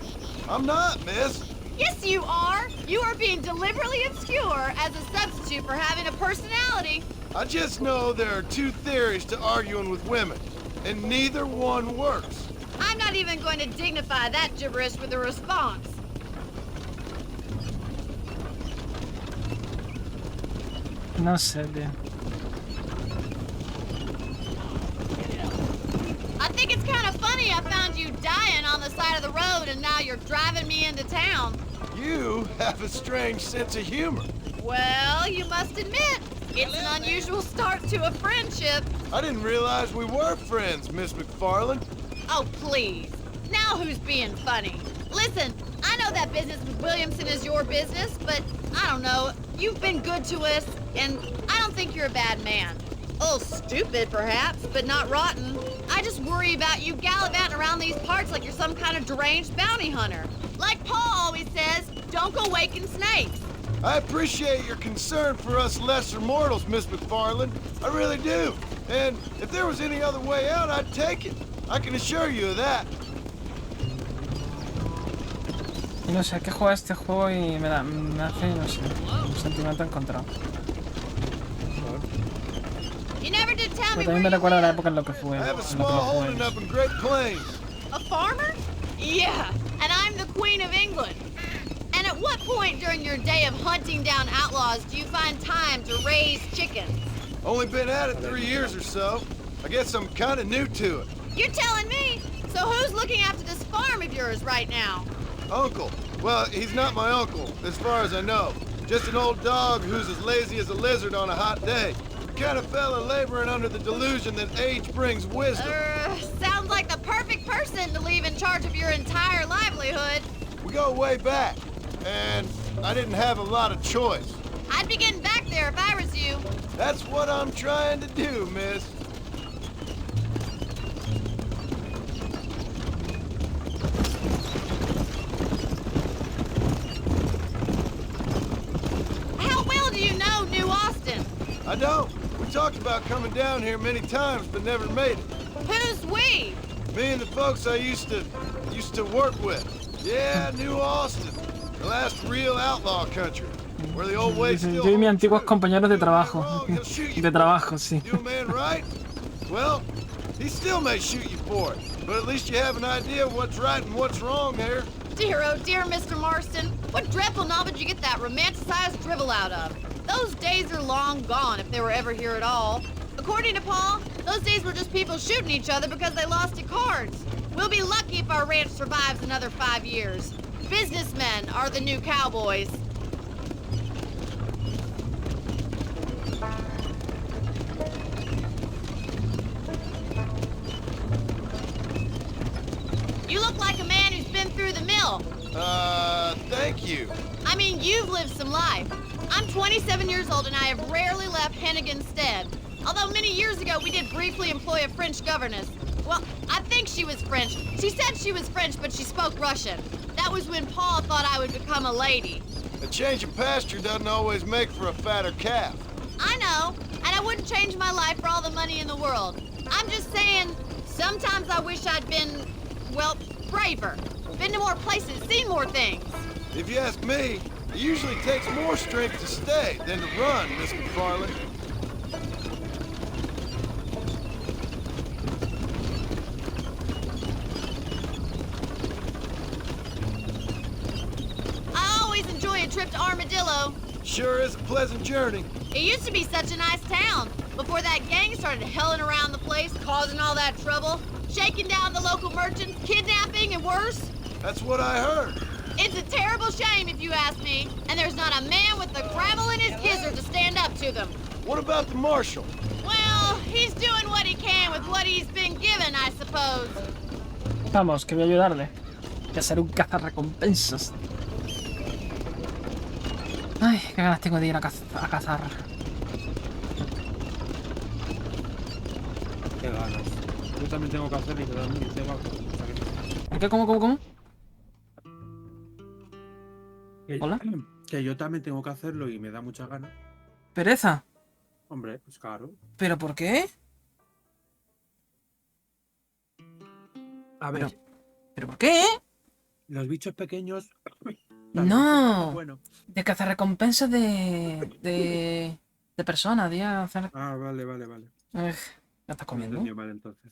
I'm not, miss. Yes, you are. You are being deliberately obscure as a substitute for having a personality. I just know there are two theories to arguing with women, and neither one works. I'm not even going to dignify that gibberish with a response. No sé, tío. I think it's kind of funny I found you dying on the side of the road and now you're driving me into town. You have a strange sense of humor. Well, you must admit, it's an unusual start to a friendship. I didn't realize we were friends, Miss McFarlane. Oh, please. Now who's being funny? Listen, I know that business with Williamson is your business, but I don't know. You've been good to us, and I don't think you're a bad man. A little stupid, perhaps, but not rotten. I just worry about you gallivanting around these parts like you're some kind of deranged bounty hunter. Like Paul always says, don't go waking snakes. I appreciate your concern for us lesser mortals, Miss McFarland. I really do. And if there was any other way out, I'd take it. I can assure you of that. Y no sé, que juega este juego y me hace, no sé, un sentimiento encontrado. You never did tell me Pero también me recuerda a la época en lo que fue. I have a small holding up in Great Plains. A farmer? Yeah, and I'm the Queen of England. And at what point during your day of hunting down outlaws do you find time to raise chickens? Only been at it 3 years or so. I guess I'm kind of new to it. You're telling me? So who's looking after this farm of yours right now? Uncle. Well, he's not my uncle, as far as I know. Just an old dog who's as lazy as a lizard on a hot day. The kind of fella laboring under the delusion that age brings wisdom. Sounds like the perfect person to leave in charge of your entire livelihood. We go way back, and I didn't have a lot of choice. I'd be getting back there if I was you. That's what I'm trying to do, miss. How well do you know New Austin? I don't. We talked about coming down here many times, but never made it. Who's we? Me and the folks I used to work with. Yeah, New Austin. The last real outlaw country. Where the old ways still Yo y mis hold antiguos true. compañeros de Do trabajo. wrong, he'll shoot you De for trabajo, it. sí. You a man right? Well, he still may shoot you for it. But at least you have an idea of what's right and what's wrong there. Dear, oh dear, Mr. Marston. What dreadful novel did you get that romanticized drivel out of? Those days are long gone, if they were ever here at all. According to Paul, those days were just people shooting each other because they lost at cards. We'll be lucky if our ranch survives another 5 years. Businessmen are the new cowboys. You look like a man who's been through the mill. Thank you. I mean, you've lived some life. I'm 27 years old and I have rarely left Hennigan's stead. Although many years ago we did briefly employ a French governess. Well, I think she was French. She said she was French, but she spoke Russian. That was when Paul thought I would become a lady. A change of pasture doesn't always make for a fatter calf. I know, and I wouldn't change my life for all the money in the world. I'm just saying, sometimes I wish I'd been, well, braver. Been to more places, seen more things. If you ask me, it usually takes more strength to stay than to run, Miss McFarland. I always enjoy a trip to Armadillo. Sure is a pleasant journey. It used to be such a nice town before that gang started helling around the place, causing all that trouble, shaking down the local merchants, kidnapping, and worse. That's what I heard. It's a terrible shame, if you ask me, and there's not a man with the gravel in his gizzard to stand up to them. What about the marshal? Well, he's doing what he can with what he's been given, I suppose. Vamos, que voy a ayudarle. Voy a ser un cazarrecompensas. Ay, qué ganas tengo de ir a cazar. Qué ganas. Yo también tengo que hacer literalmente. ¿Por qué? ¿Cómo? Hola. Que yo también tengo que hacerlo y me da mucha gana. ¿Pereza? Hombre, pues claro. ¿Pero por qué? A ver, ¿Pero por qué? los bichos pequeños. No. Bueno. De cazarrecompensas de persona, de hacer... Ah, vale. ¿Ya estás comiendo? Entendido mal, entonces.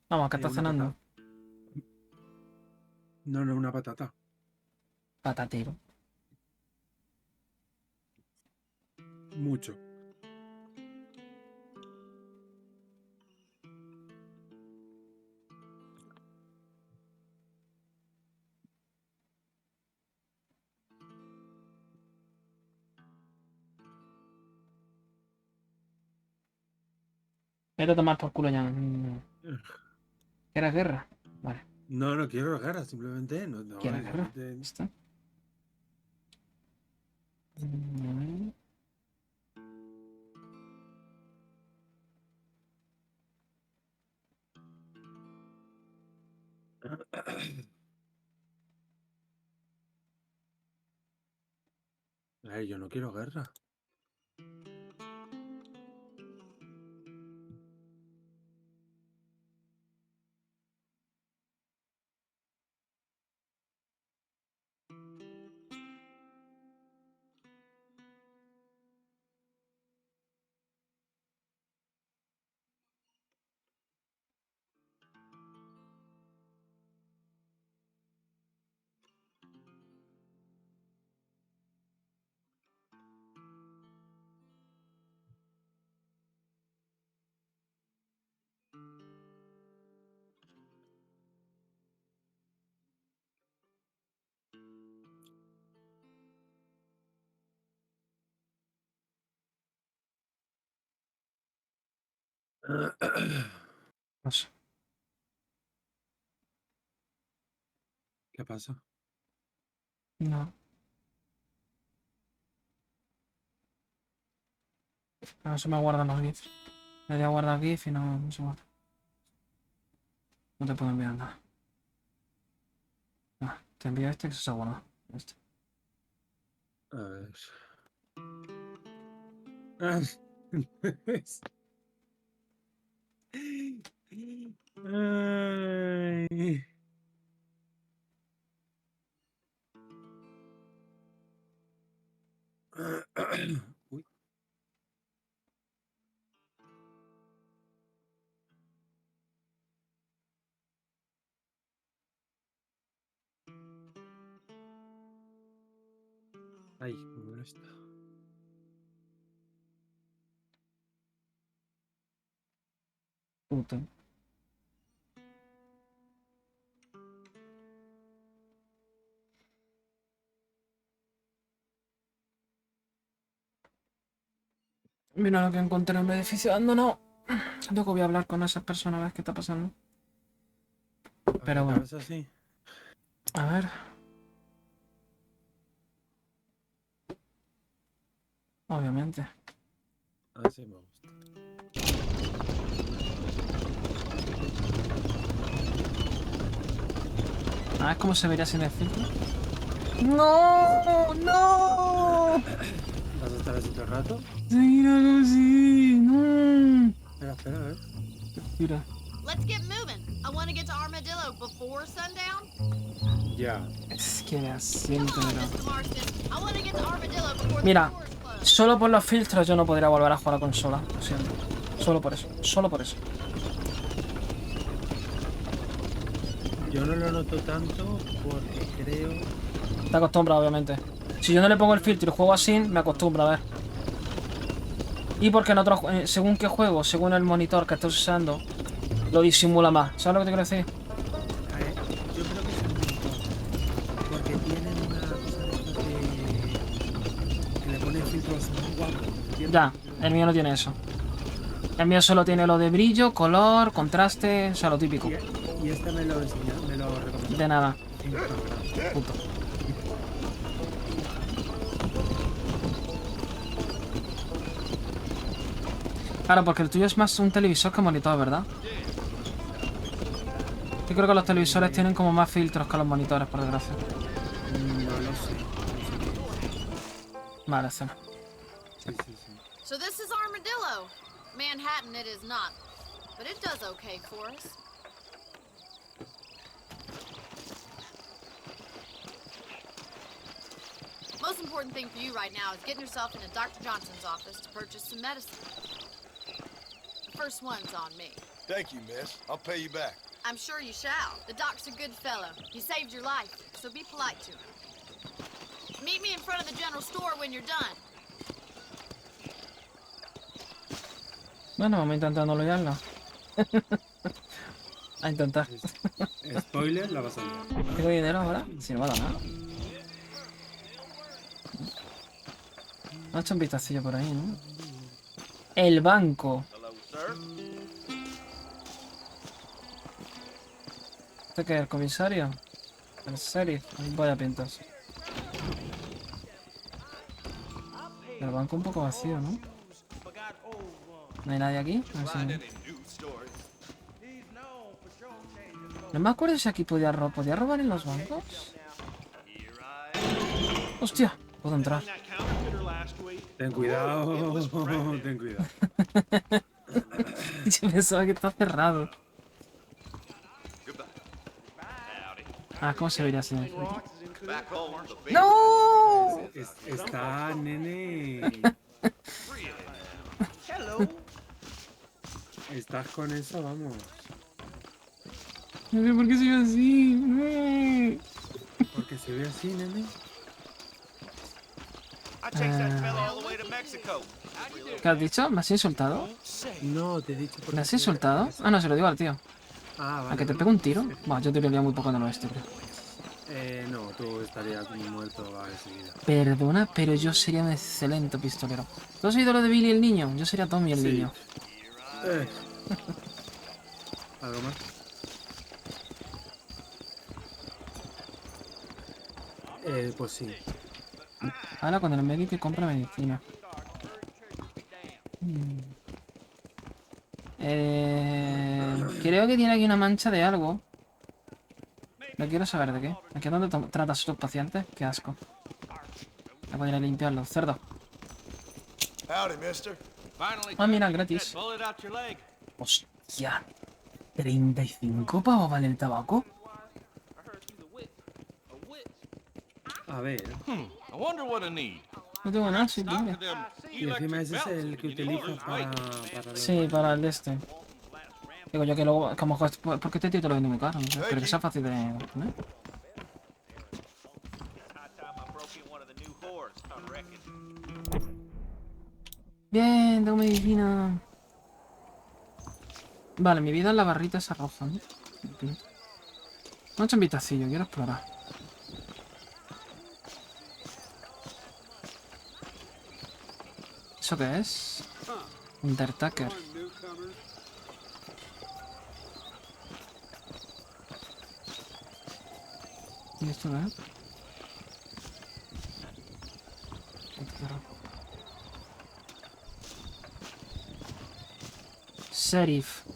Vamos, que estás Una cenando. No, una patata. Patatero. Mucho. Vete a tomar por culo ya. ¿Quieres guerra? Vale. No quiero guerra, simplemente. No, ¿Quieres guerra? simplemente- ¿Está? Yo no quiero guerra. No sé. ¿Qué pasa? No. No se me guardan los GIFs. Le voy a guardar GIF y no se guarda. No te puedo enviar nada. Ah, te envío este que se ha guardado. Este. A ver. Ay. Uy. Ay, me molesta. Puta. Mira lo que encontré en un edificio abandonado. Luego voy a hablar con esas personas a ver qué está pasando. Pero bueno. ¿Acabas así? A ver. Obviamente. Así me gusta. A ver cómo se vería sin el filtro. ¡No! ¡No! ¿Vas a estar así todo el rato? Sí, algo así. ¡No! Espera, espera, a ver. Mira. Let's get moving. I want to get to Armadillo before sundown. Ya. Es que me asiento, Come on, pero... Mr. Marston. I want to get to Armadillo before Mira, the stores close. solo por los filtros yo no podría volver a jugar a la consola. Lo siento. Solo por eso. Solo por eso. Yo no lo noto tanto porque creo... Te acostumbras, obviamente. Si yo no le pongo el filtro y juego así, me acostumbro a ver. Y porque en otros, según qué juego, según el monitor que estés usando, lo disimula más. ¿Sabes lo que te quiero decir? Yo creo que es el monitor. Porque tienen una cosa de estos que le ponen filtros muy guapos. ¿Entiendes? Ya, el mío no tiene eso. El mío solo tiene lo de brillo, color, contraste, o sea, lo típico. Y este me lo enseña, me lo recomendó. De nada. Puto. Claro, porque el tuyo es más un televisor que monitor, ¿verdad? Yo creo que los televisores tienen como más filtros que los monitores, por desgracia. No lo sé. Vale, escena. Sí, sí, sí. So this is Armadillo. Manhattan it is not, but it does okay for us. Most important thing for you right now is getting yourself into Dr. Johnson's office to purchase some medicine. The first one's on me. Thank you, miss. I'll pay you back. I'm sure you shall. The doc's a good fellow. He saved your life, so be polite to him. Meet me in front of the general store when you're done. Bueno, vamos intentando loyarlo. A intentar. Spoiler, la vas a liar. ¿Tengo dinero ahora? Si no me ha dado nada. Me ha hecho un vistacillo por ahí, ¿no? El banco. ¿Este qué es? ¿El comisario? ¿El sheriff? Vaya pintas. El banco un poco vacío, ¿no? ¿No hay nadie aquí? A ver si... No me acuerdo si aquí podía robar en los bancos. Hostia, puedo entrar. Ten cuidado, ten cuidado. Yo pensaba que está cerrado. Ah, ¿cómo se vería así? ¡No! Está, nene. Estás con eso, vamos. No sé por qué se ve así. No. Porque se ve así, nene. ¿Qué has dicho? ¿Me has insultado? No, te he dicho porque... ¿Me has insultado? Ah, no, se lo digo al tío. Ah, ¿A vale. que te pego un tiro? Buah, yo te vería muy poco en el oeste, creo. No, tú estarías muerto enseguida. Perdona, pero yo sería un excelente pistolero. ¿Tú has oído lo de Billy el niño? Yo sería Tommy el niño. ¿Algo más? Pues sí. Ahora con el médico y compra medicina. Creo que tiene aquí una mancha de algo. No quiero saber de qué. ¿Aquí es donde tratas a tus pacientes? Qué asco. Voy a poder ir a limpiarlo. Cerdo. Ah, mira, gratis. Hostia. 35 pavos vale el tabaco. A ver. No tengo nada, sí, libre. Y encima ese es el que utilizas para Sí, para el de este. Digo yo que luego, como porque este tío te lo vende muy caro, no sé, pero que sea fácil de obtener. Bien, tengo medicina. Vale, mi vida en la barrita esa roja, ¿no? No he hecho un vistacillo, quiero explorar. ¿Eso qué es? Undertaker. ¿Y esto qué es? Sheriff.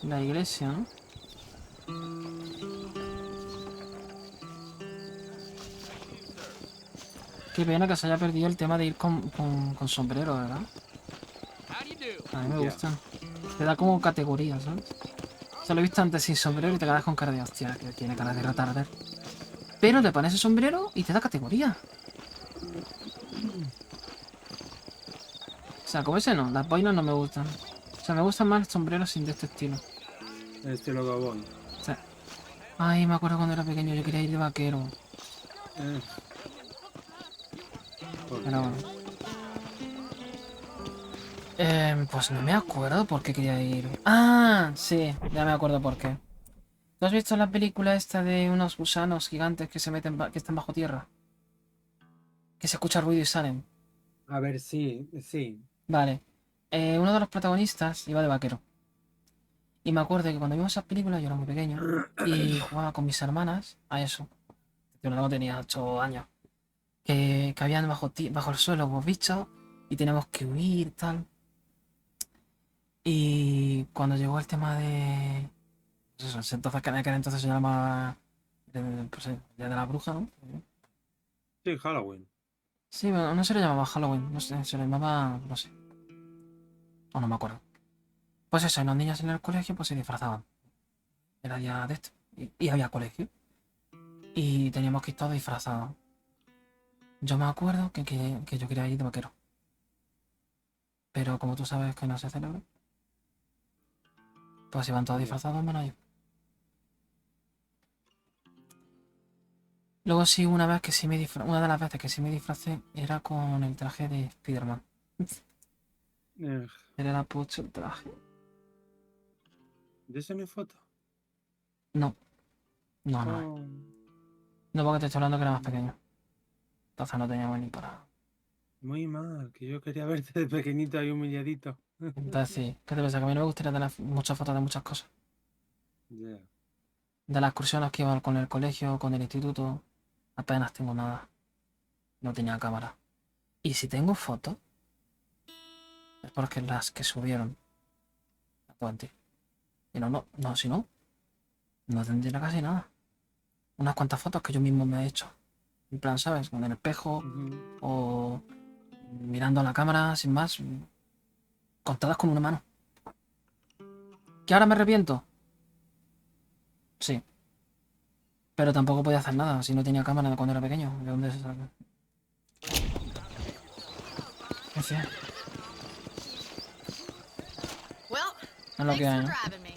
La iglesia, ¿no? Qué pena que se haya perdido el tema de ir con sombrero, ¿verdad? A mí me gustan. Te da como categoría, ¿sabes? Se lo he visto antes sin sombrero y te quedas con cara de hostia, que tiene cara de retarder. Pero le pones el sombrero y te da categoría. O sea, como ese no, las boinas no me gustan. O sea, me gustan más los sombreros sin de este estilo. el estilo cowboy. O sea, ay, me acuerdo cuando era pequeño, yo quería ir de vaquero. Pero bueno. Pues no me acuerdo por qué quería ir. Ah, sí, ya me acuerdo por qué. ¿Tú has visto la película esta de unos gusanos gigantes que se meten, que están bajo tierra? Que se escucha ruido y salen. A ver, sí, sí. Vale. Uno de los protagonistas iba de vaquero. Y me acuerdo que cuando vimos esa película yo era muy pequeño y jugaba con mis hermanas a eso. Yo no tenía 8 años. Que habían bajo el suelo los bichos y teníamos que huir, tal. Y cuando llegó el tema de... Pues eso, entonces, que en aquel entonces se llamaba... Pues sí, Día de la Bruja, ¿no? Sí, Halloween. Sí, pero no se le llamaba Halloween, no sé, se le llamaba... no sé. O no me acuerdo. Pues eso, y los niños en el colegio pues se disfrazaban. Era día de esto. Y había colegio. Y teníamos que ir todos disfrazados. Yo me acuerdo que yo quería ir de vaquero. Pero como tú sabes que no se celebra, pues iban todos disfrazados menos yo. Luego sí, una de las veces que sí me disfracé era con el traje de Spider-Man. Era pucho el traje. ¿De esa mi foto? No. No, no. No, porque te estoy hablando que era más pequeño. Entonces no teníamos ni para... Muy mal, que yo quería verte de pequeñito ahí humilladito. Entonces sí, ¿qué te pasa? Que a mí no me gustaría tener muchas fotos de muchas cosas. Yeah. De las excursiones que iba con el colegio, con el instituto, apenas tengo nada. No tenía cámara. Y si tengo fotos, es porque las que subieron a Twenty. Si no, si no, no tendría casi nada. Unas cuantas fotos que yo mismo me he hecho. En plan, ¿sabes? Con el espejo o mirando a la cámara, sin más. Contadas con una mano. ¿Que ahora me arrepiento? Sí. Pero tampoco podía hacer nada si no tenía cámara cuando era pequeño. ¿De dónde se saca? En fin. Well, Es lo thanks que hay, for ¿no? driving me.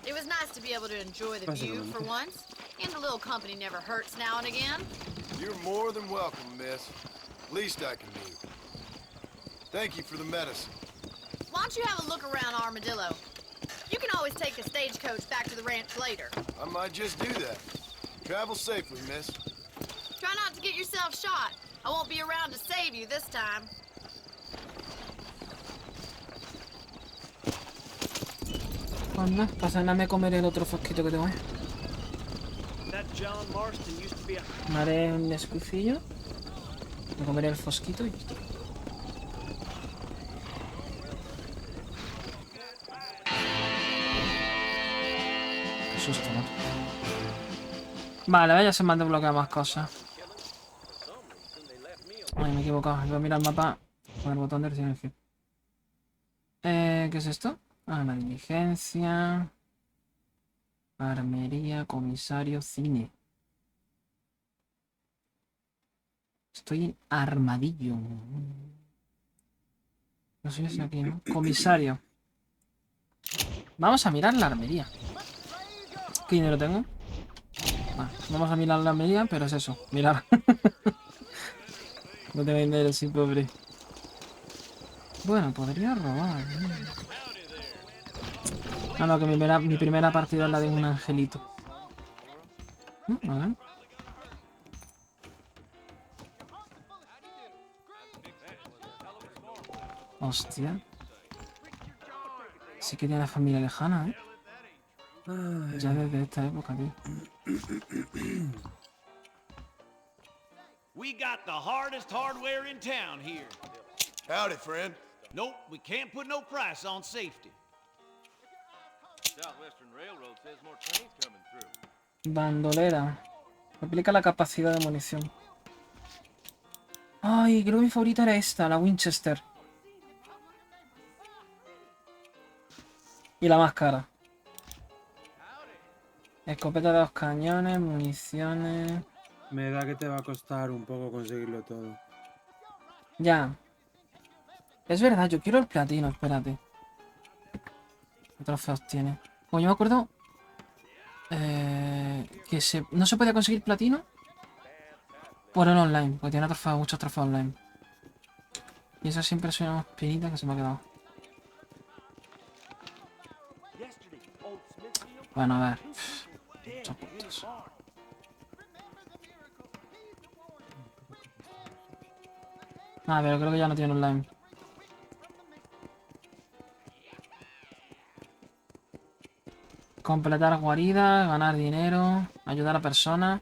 It was nice to be able to enjoy the view for once, and a little company never hurts now and again. You're more than welcome, miss. Least I can do. Thank you for the medicine. Why don't you have a look around Armadillo? You can always take a stagecoach back to the ranch later. I might just do that. Travel safely, miss. Try not to get yourself shot. I won't be around to save you this time. Pues nada, pasa nada, me comeré el otro fosquito que tengo ahí. That John Marston used to be a... Me haré un escufillo. Me comeré el fosquito y listo. Qué susto, ¿no? Vale, ya se me han desbloqueado más cosas. Ay, me he equivocado. Voy a mirar el mapa con el botón de silencio. ¿Qué es esto? Ah, la diligencia. Armería, comisario, cine. Estoy en armadillo. No sé si aquí, ¿no? Comisario. Vamos a mirar la armería. ¿Qué dinero tengo? Ah, vamos a mirar la armería, pero es eso, mirar. No tengo dinero, sí, pobre. Bueno, podría robar. Ah, no, que mi primera partida es la de un angelito. A ver. Hostia. Sí que tiene familia lejana, ¿eh? Ya desde esta época, tío. We got the hardest hardware in town here. Howdy, friend. Nope, we can't put no price on safety. Southwestern Railroad says more trains coming through. Bandolera. Aplica la capacidad de munición. Ay, creo que mi favorita era esta, la Winchester. Y la más cara. Escopeta de 2 cañones, municiones... Me da que te va a costar un poco conseguirlo todo. Ya. Es verdad, yo quiero el platino, espérate. ¿Qué trofeos tiene? Pues yo me acuerdo... que no se podía conseguir platino por el online, porque tiene trofeos, muchos trofeos online. Y esa siempre es una espinita que se me ha quedado. Bueno, a ver. Muchos puntos. Ah, pero creo que ya no tiene online. Completar guaridas, ganar dinero, ayudar a personas,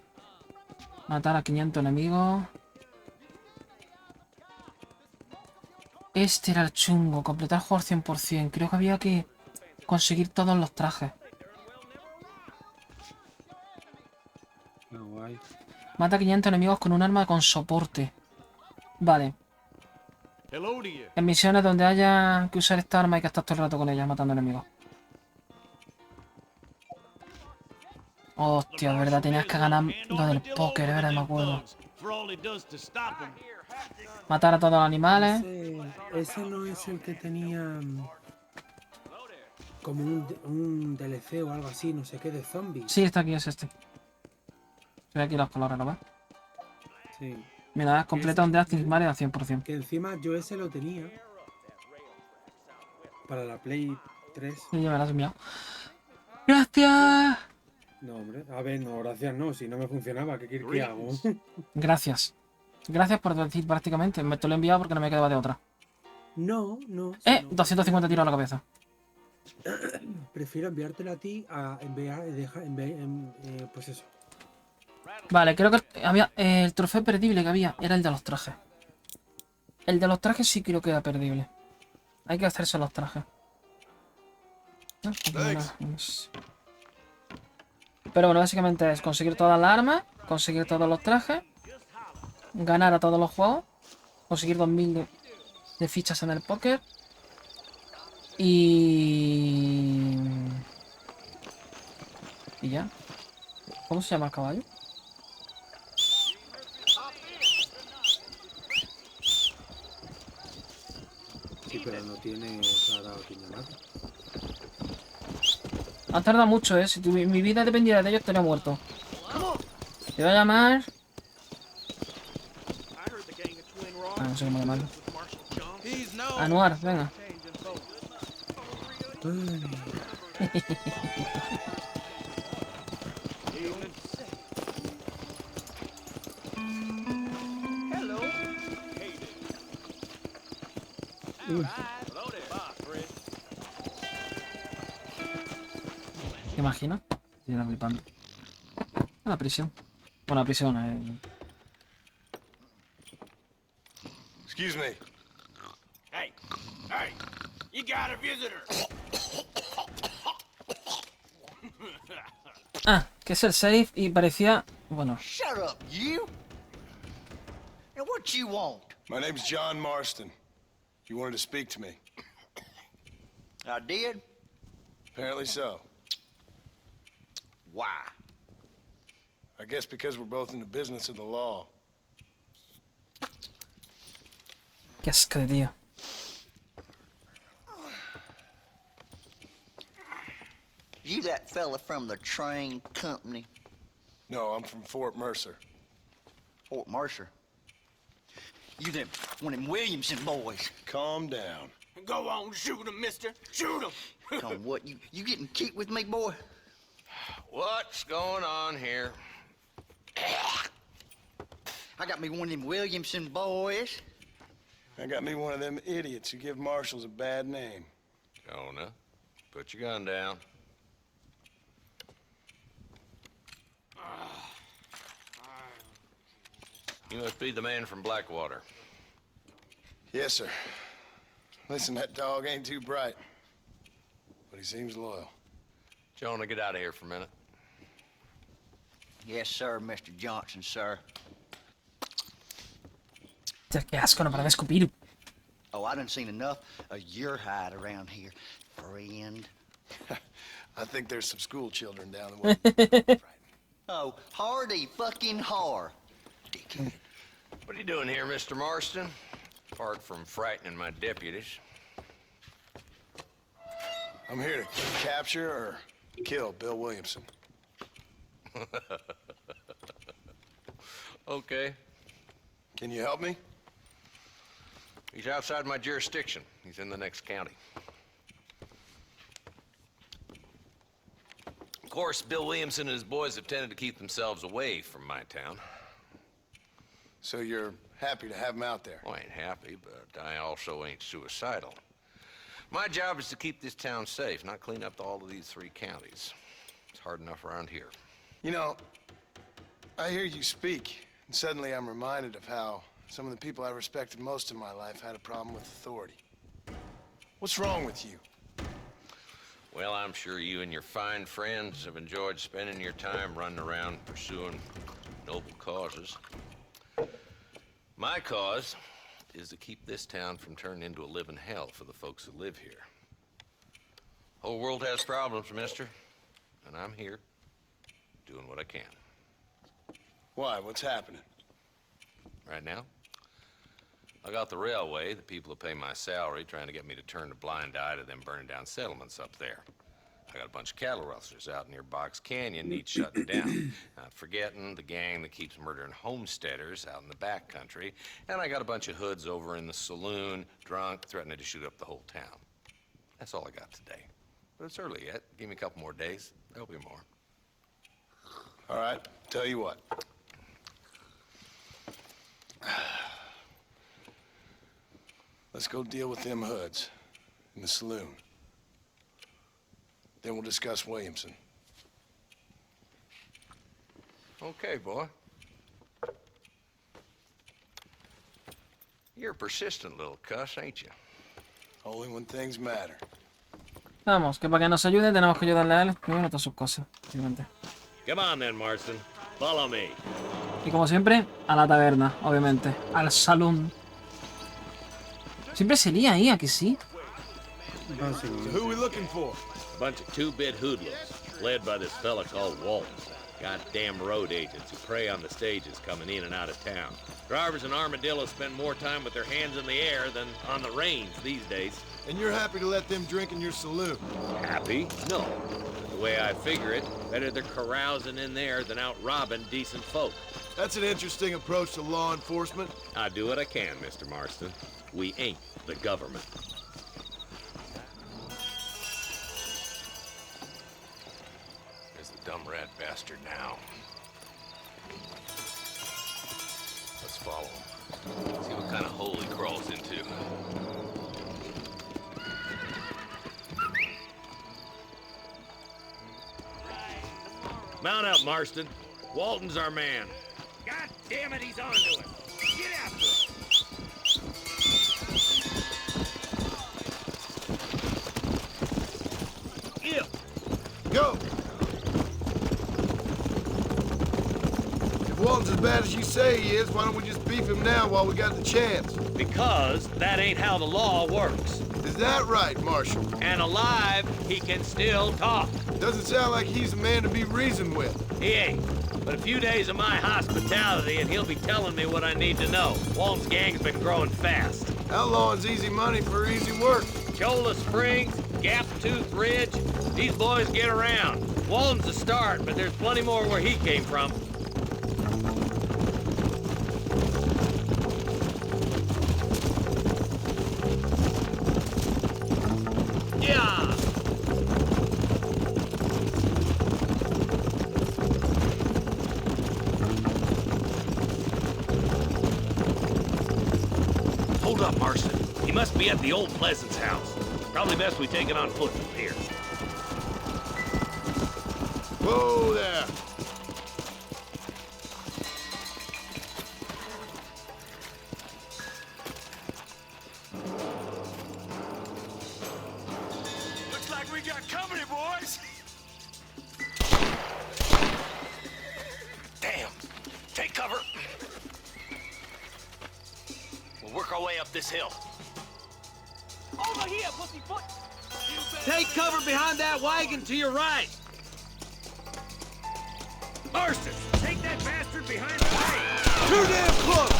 matar a 500 enemigos. Este era el chungo, completar juego al 100%. Creo que había que conseguir todos los trajes. No, guay. Mata a 500 enemigos con un arma con soporte. Vale. En misiones donde haya que usar esta arma hay que estar todo el rato con ella matando enemigos. Hostia, es verdad, tenías que ganar lo del póker, es verdad, me acuerdo. Matar a todos los animales. Ese no es el que tenía como un DLC o algo así, no sé qué, de zombies. Sí, está aquí, es este. Se ve aquí los colores, ¿no ves? Sí. Mira, completa un Death Mare al 100%. Que encima yo ese lo tenía para la Play 3. Sí, ya me lo has enviado. ¡Gracias! No, hombre, a ver, no, gracias no, si no me funcionaba, ¿qué hago? Gracias. Gracias por decir prácticamente. Me te lo he enviado porque no me quedaba de otra. No. 250 tiros a la cabeza. Prefiero enviártelo a ti a pues eso. Vale, creo que había el trofeo perdible que había. Era el de los trajes. El de los trajes sí creo que era perdible. Hay que hacerse los trajes. No, pero bueno, básicamente es conseguir todas las armas, conseguir todos los trajes, ganar a todos los juegos, conseguir 2000 de fichas en el póker y ya. ¿Cómo se llama el caballo? Sí, pero no tiene nada a quien llamar. Han tardado mucho, ¿eh? Si mi vida dependiera de ellos, estaría muerto. Te voy a llamar... Ah, no sé cómo llamarlo. Anuar, venga. ¿Te imaginas? Sí, era flipando. A la prisión. Bueno, la prisión, Excuse me. Hey, hey, you got a visitor. Ah, que es el sheriff y parecía... Bueno. Shut up, you! And what you want? My name's John Marston. You wanted to speak to me. I did? Apparently so. Why? I guess because we're both in the business of the law. Qué asco de tío. You that fella from the train company? No, I'm from Fort Mercer. Fort Mercer? You them, one of them Williamson boys. Calm down. Go on, shoot him, mister. Shoot him. Come, what, you getting kicked with me, boy? What's going on here? I got me one of them Williamson boys. I got me one of them idiots who give marshals a bad name. Jonah, put your gun down. You must be the man from Blackwater. Yes, sir. Listen, that dog ain't too bright, but he seems loyal. Jonah, get out of here for a minute. Yes, sir, Mr. Johnson, sir. Qué asco, no para de escupir. Oh, I done seen enough of your hide around here, friend. I think there's some school children down the way. Oh, hardy fucking har. Dickhead. What are you doing here, Mr. Marston? Apart from frightening my deputies. I'm here to capture or kill Bill Williamson. Okay. Can you help me? He's outside my jurisdiction. He's in the next county. Of course, Bill Williamson and his boys have tended to keep themselves away from my town. So you're happy to have him out there? Well, I ain't happy, but I also ain't suicidal. My job is to keep this town safe, not clean up all of these 3 counties. It's hard enough around here. You know, I hear you speak, and suddenly I'm reminded of how some of the people I respected most in my life had a problem with authority. What's wrong with you? Well, I'm sure you and your fine friends have enjoyed spending your time running around pursuing noble causes. My cause is to keep this town from turning into a living hell for the folks who live here. Whole world has problems, mister, and I'm here doing what I can. Why? What's happening? Right now, I got the railway, the people who pay my salary, trying to get me to turn a blind eye to them burning down settlements up there. I got a bunch of cattle rustlers out near Box Canyon need shutting down. Not forgetting the gang that keeps murdering homesteaders out in the back country. And I got a bunch of hoods over in the saloon, drunk, threatening to shoot up the whole town. That's all I got today. But it's early yet. Give me a couple more days. There'll be more. All right, tell you what. Let's go deal with them hoods in the saloon. Then we'll discuss Williamson. Okay, boy. You're a persistent little cuss, ain't you? Only when things matter. Vamos, que para que nos ayude tenemos que ayudarle a él. Y bueno, todas sus cosas, obviamente. Come on then, Marston. Follow me. Y como siempre, a la taberna, obviamente. Al salón. Siempre se lía ahí, ¿a que sí? Who we looking for? A bunch of two-bit hoodlums, led by this fella called Walton. Goddamn road agents who prey on the stages coming in and out of town. Drivers in Armadillo spend more time with their hands in the air than on the reins these days. And you're happy to let them drink in your saloon? Happy? No. The way I figure it, better they're carousing in there than out robbing decent folk. That's an interesting approach to law enforcement. I do what I can, Mr. Marston. We ain't the government. There's the dumb rat bastard now. Let's follow him. See what kind of hole he crawls into. Mount up, Marston. Walton's our man. God damn it, he's onto it. Get after him. Yeah. Go! If Walton's as bad as you say he is, why don't we just beef him now while we got the chance? Because that ain't how the law works. Is that right, Marshal? And alive, he can still talk. Doesn't sound like he's a man to be reasoned with. He ain't. But a few days of my hospitality and he'll be telling me what I need to know. Walton's gang's been growing fast. Outlawing's easy money for easy work. Cholla Springs, Gap Tooth Ridge, these boys get around. Walton's a start, but there's plenty more where he came from. Yeah! Hold up, Marston. He must be at the old Pleasance house. Probably best we take it on foot from here. Whoa there! Looks like we got company, boys. Damn! Take cover! We'll work our way up this hill. Over here, pussyfoot! Take cover behind that wagon to your right. Marston, take that bastard behind the wagon! Too damn close!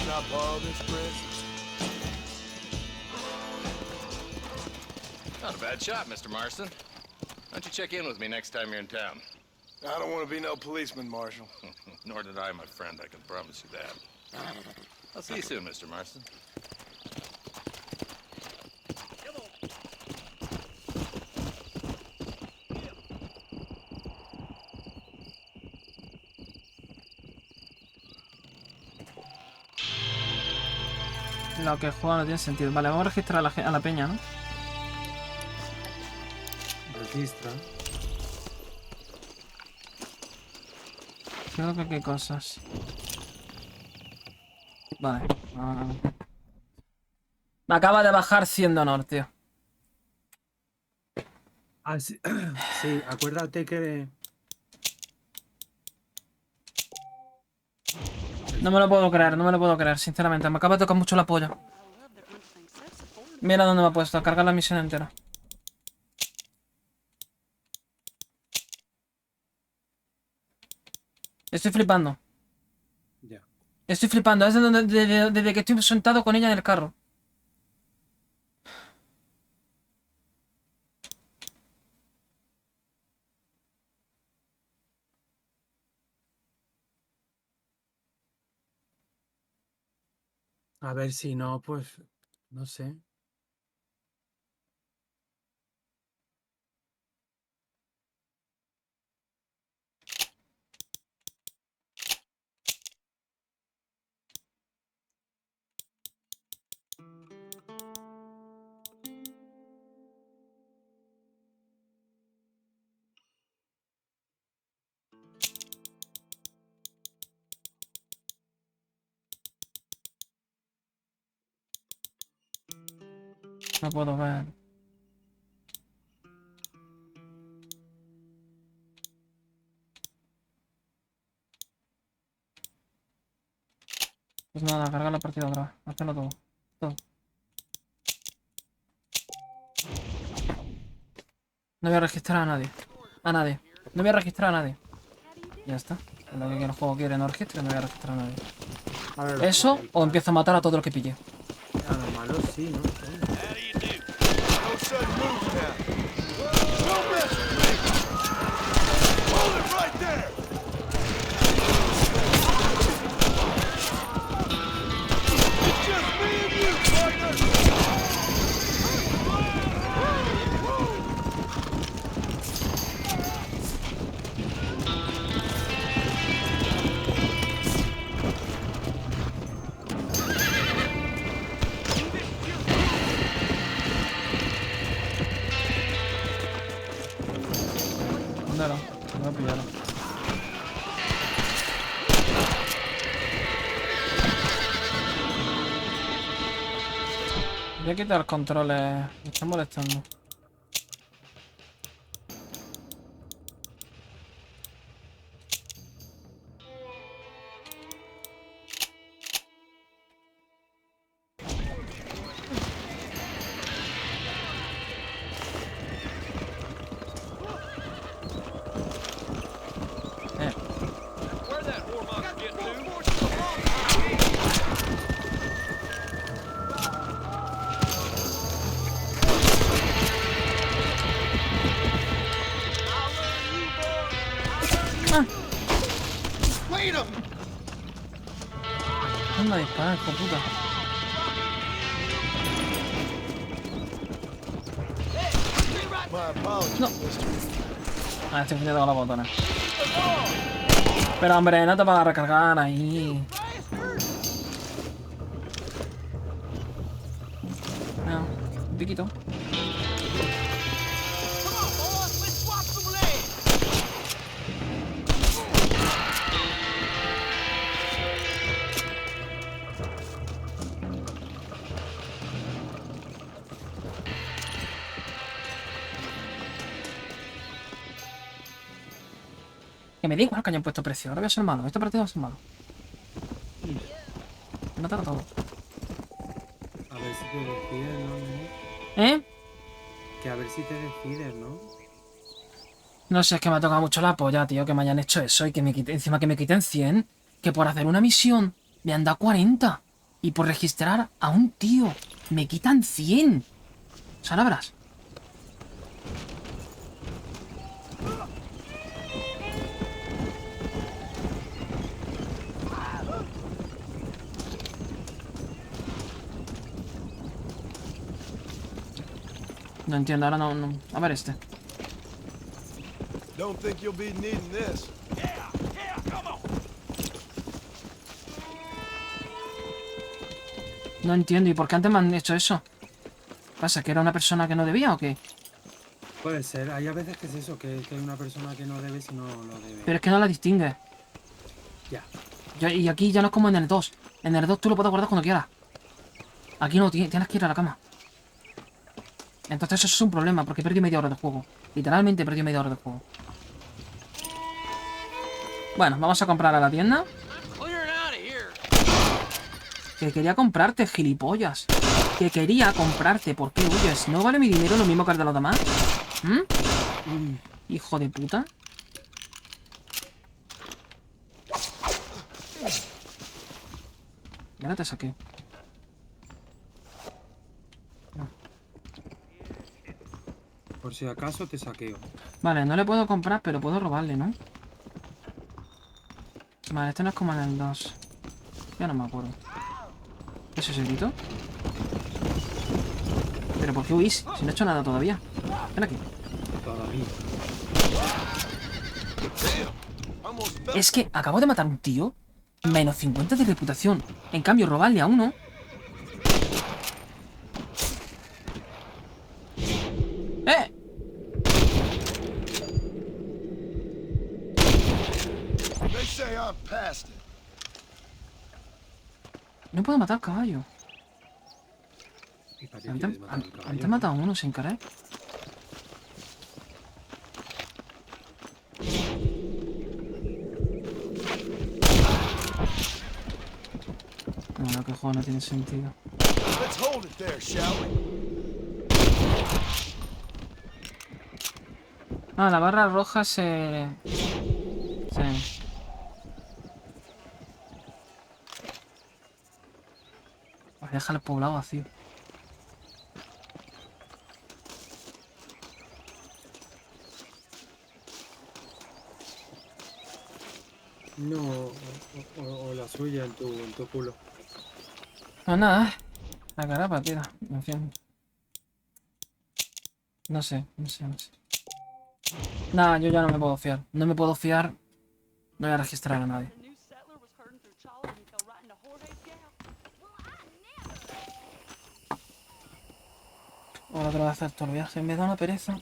Not borrow this, Chris? Not a bad shot, Mr. Marston. Why don't you check in with me next time you're in town? I don't want to be no policeman, Marshal. Nor did I, my friend. I can promise you that. I'll see you soon, Mr. Marston. Lo que juega no tiene sentido. Vale, vamos a registrar a la peña, ¿no? Registra. Creo que qué cosas. Vale. Me acaba de bajar 100 de honor, tío. Ah, sí, sí, acuérdate que No me lo puedo creer, no me lo puedo creer, sinceramente. Me acaba de tocar mucho la polla. Mira dónde me ha puesto, a cargar la misión entera. Estoy flipando. Ya. Estoy flipando, es desde que estoy sentado con ella en el carro. A ver si no, pues... No sé. No puedo ver. Pues nada, cargar la partida otra vez. Hacerlo todo. Todo. No voy a registrar a nadie. A nadie. No voy a registrar a nadie. Ya está. Es lo que el juego quiere, no registre, no voy a registrar a nadie. A ver, Eso o empiezo a matar a todo lo que pille. A lo malo sí, ¿no? ¿Dónde era? No voy a pillarlo. Voy a quitar controles. Me están molestando. Anda, dispara, hijo puta. No. Ah, estoy fundiendo con los botones. Pero hombre, no te vas a recargar ahí. No, un piquito. Que me da igual que hayan puesto precio. Ahora voy a ser malo. Este partido va a ser malo. Me mata todo. A ver si te decides, ¿no? ¿Eh? Que a ver si te decides, ¿no? No sé, es que me ha tocado mucho la polla, tío, que me hayan hecho eso y que me quiten, encima que me quiten 100. Que por hacer una misión me han dado 40. Y por registrar a un tío me quitan 100. ¿Salabras? No entiendo, ahora no. A ver este. Don't think you'll be needing this. No entiendo, ¿y por qué antes me han hecho eso? ¿Pasa que era una persona que no debía o qué? Puede ser, hay a veces que es eso, que hay una persona que no debe si no lo debe. Pero es que no la distingue. Ya. Y aquí ya no es como en el 2. En el 2 tú lo puedes guardar cuando quieras. Aquí no, tienes que ir a la cama. Entonces eso es un problema, porque he perdido media hora de juego. Literalmente he perdido media hora de juego. Bueno, vamos a comprar a la tienda. Que quería comprarte, gilipollas. Que quería comprarte. ¿Por qué huyes? ¿No vale mi dinero lo mismo que el de los demás? Hijo de puta. Ya no te saqué. Por si acaso te saqueo. Vale, no le puedo comprar, pero puedo robarle, ¿no? Vale, este no es como en el 2. Ya no me acuerdo. ¿Es ese grito? ¿Pero por qué huís? Si no he hecho nada todavía. Ven aquí. Todavía. Es que acabo de matar a un tío. Menos 50 de reputación. En cambio, robarle a uno... ¡Eh! They say I'm past it. No puedo matar al caballo. ¿Y para qué quieres matar al caballo? Antes he matado a uno sin querer. Bueno, que juego no tiene sentido. Let's hold it there, shall we? Ah, la barra roja se... Sí. Pues deja el poblado vacío. No, o la suya en tu culo. Pues nada, la cara partida. En fin. No sé. Nada, yo ya no me puedo fiar. No me puedo fiar. No voy a registrar a nadie. Ahora otra vez hacer todo el viaje. Me da una pereza.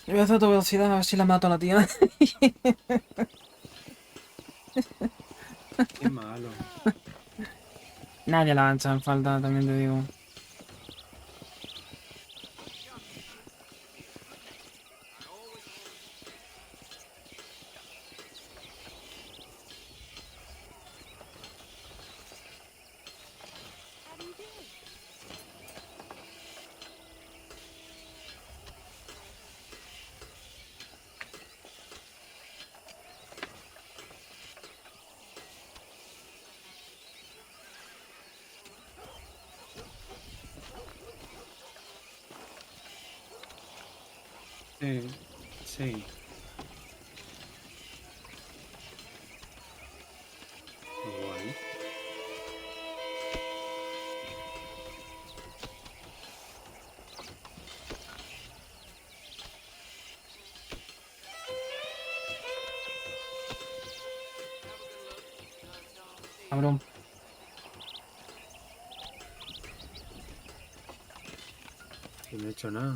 Yo voy a hacer tu velocidad a ver si la mato a la tía. Qué malo. Nadie la va a echar en falta, también te digo. Sí. Guay. Cabrón. Que no he hecho nada.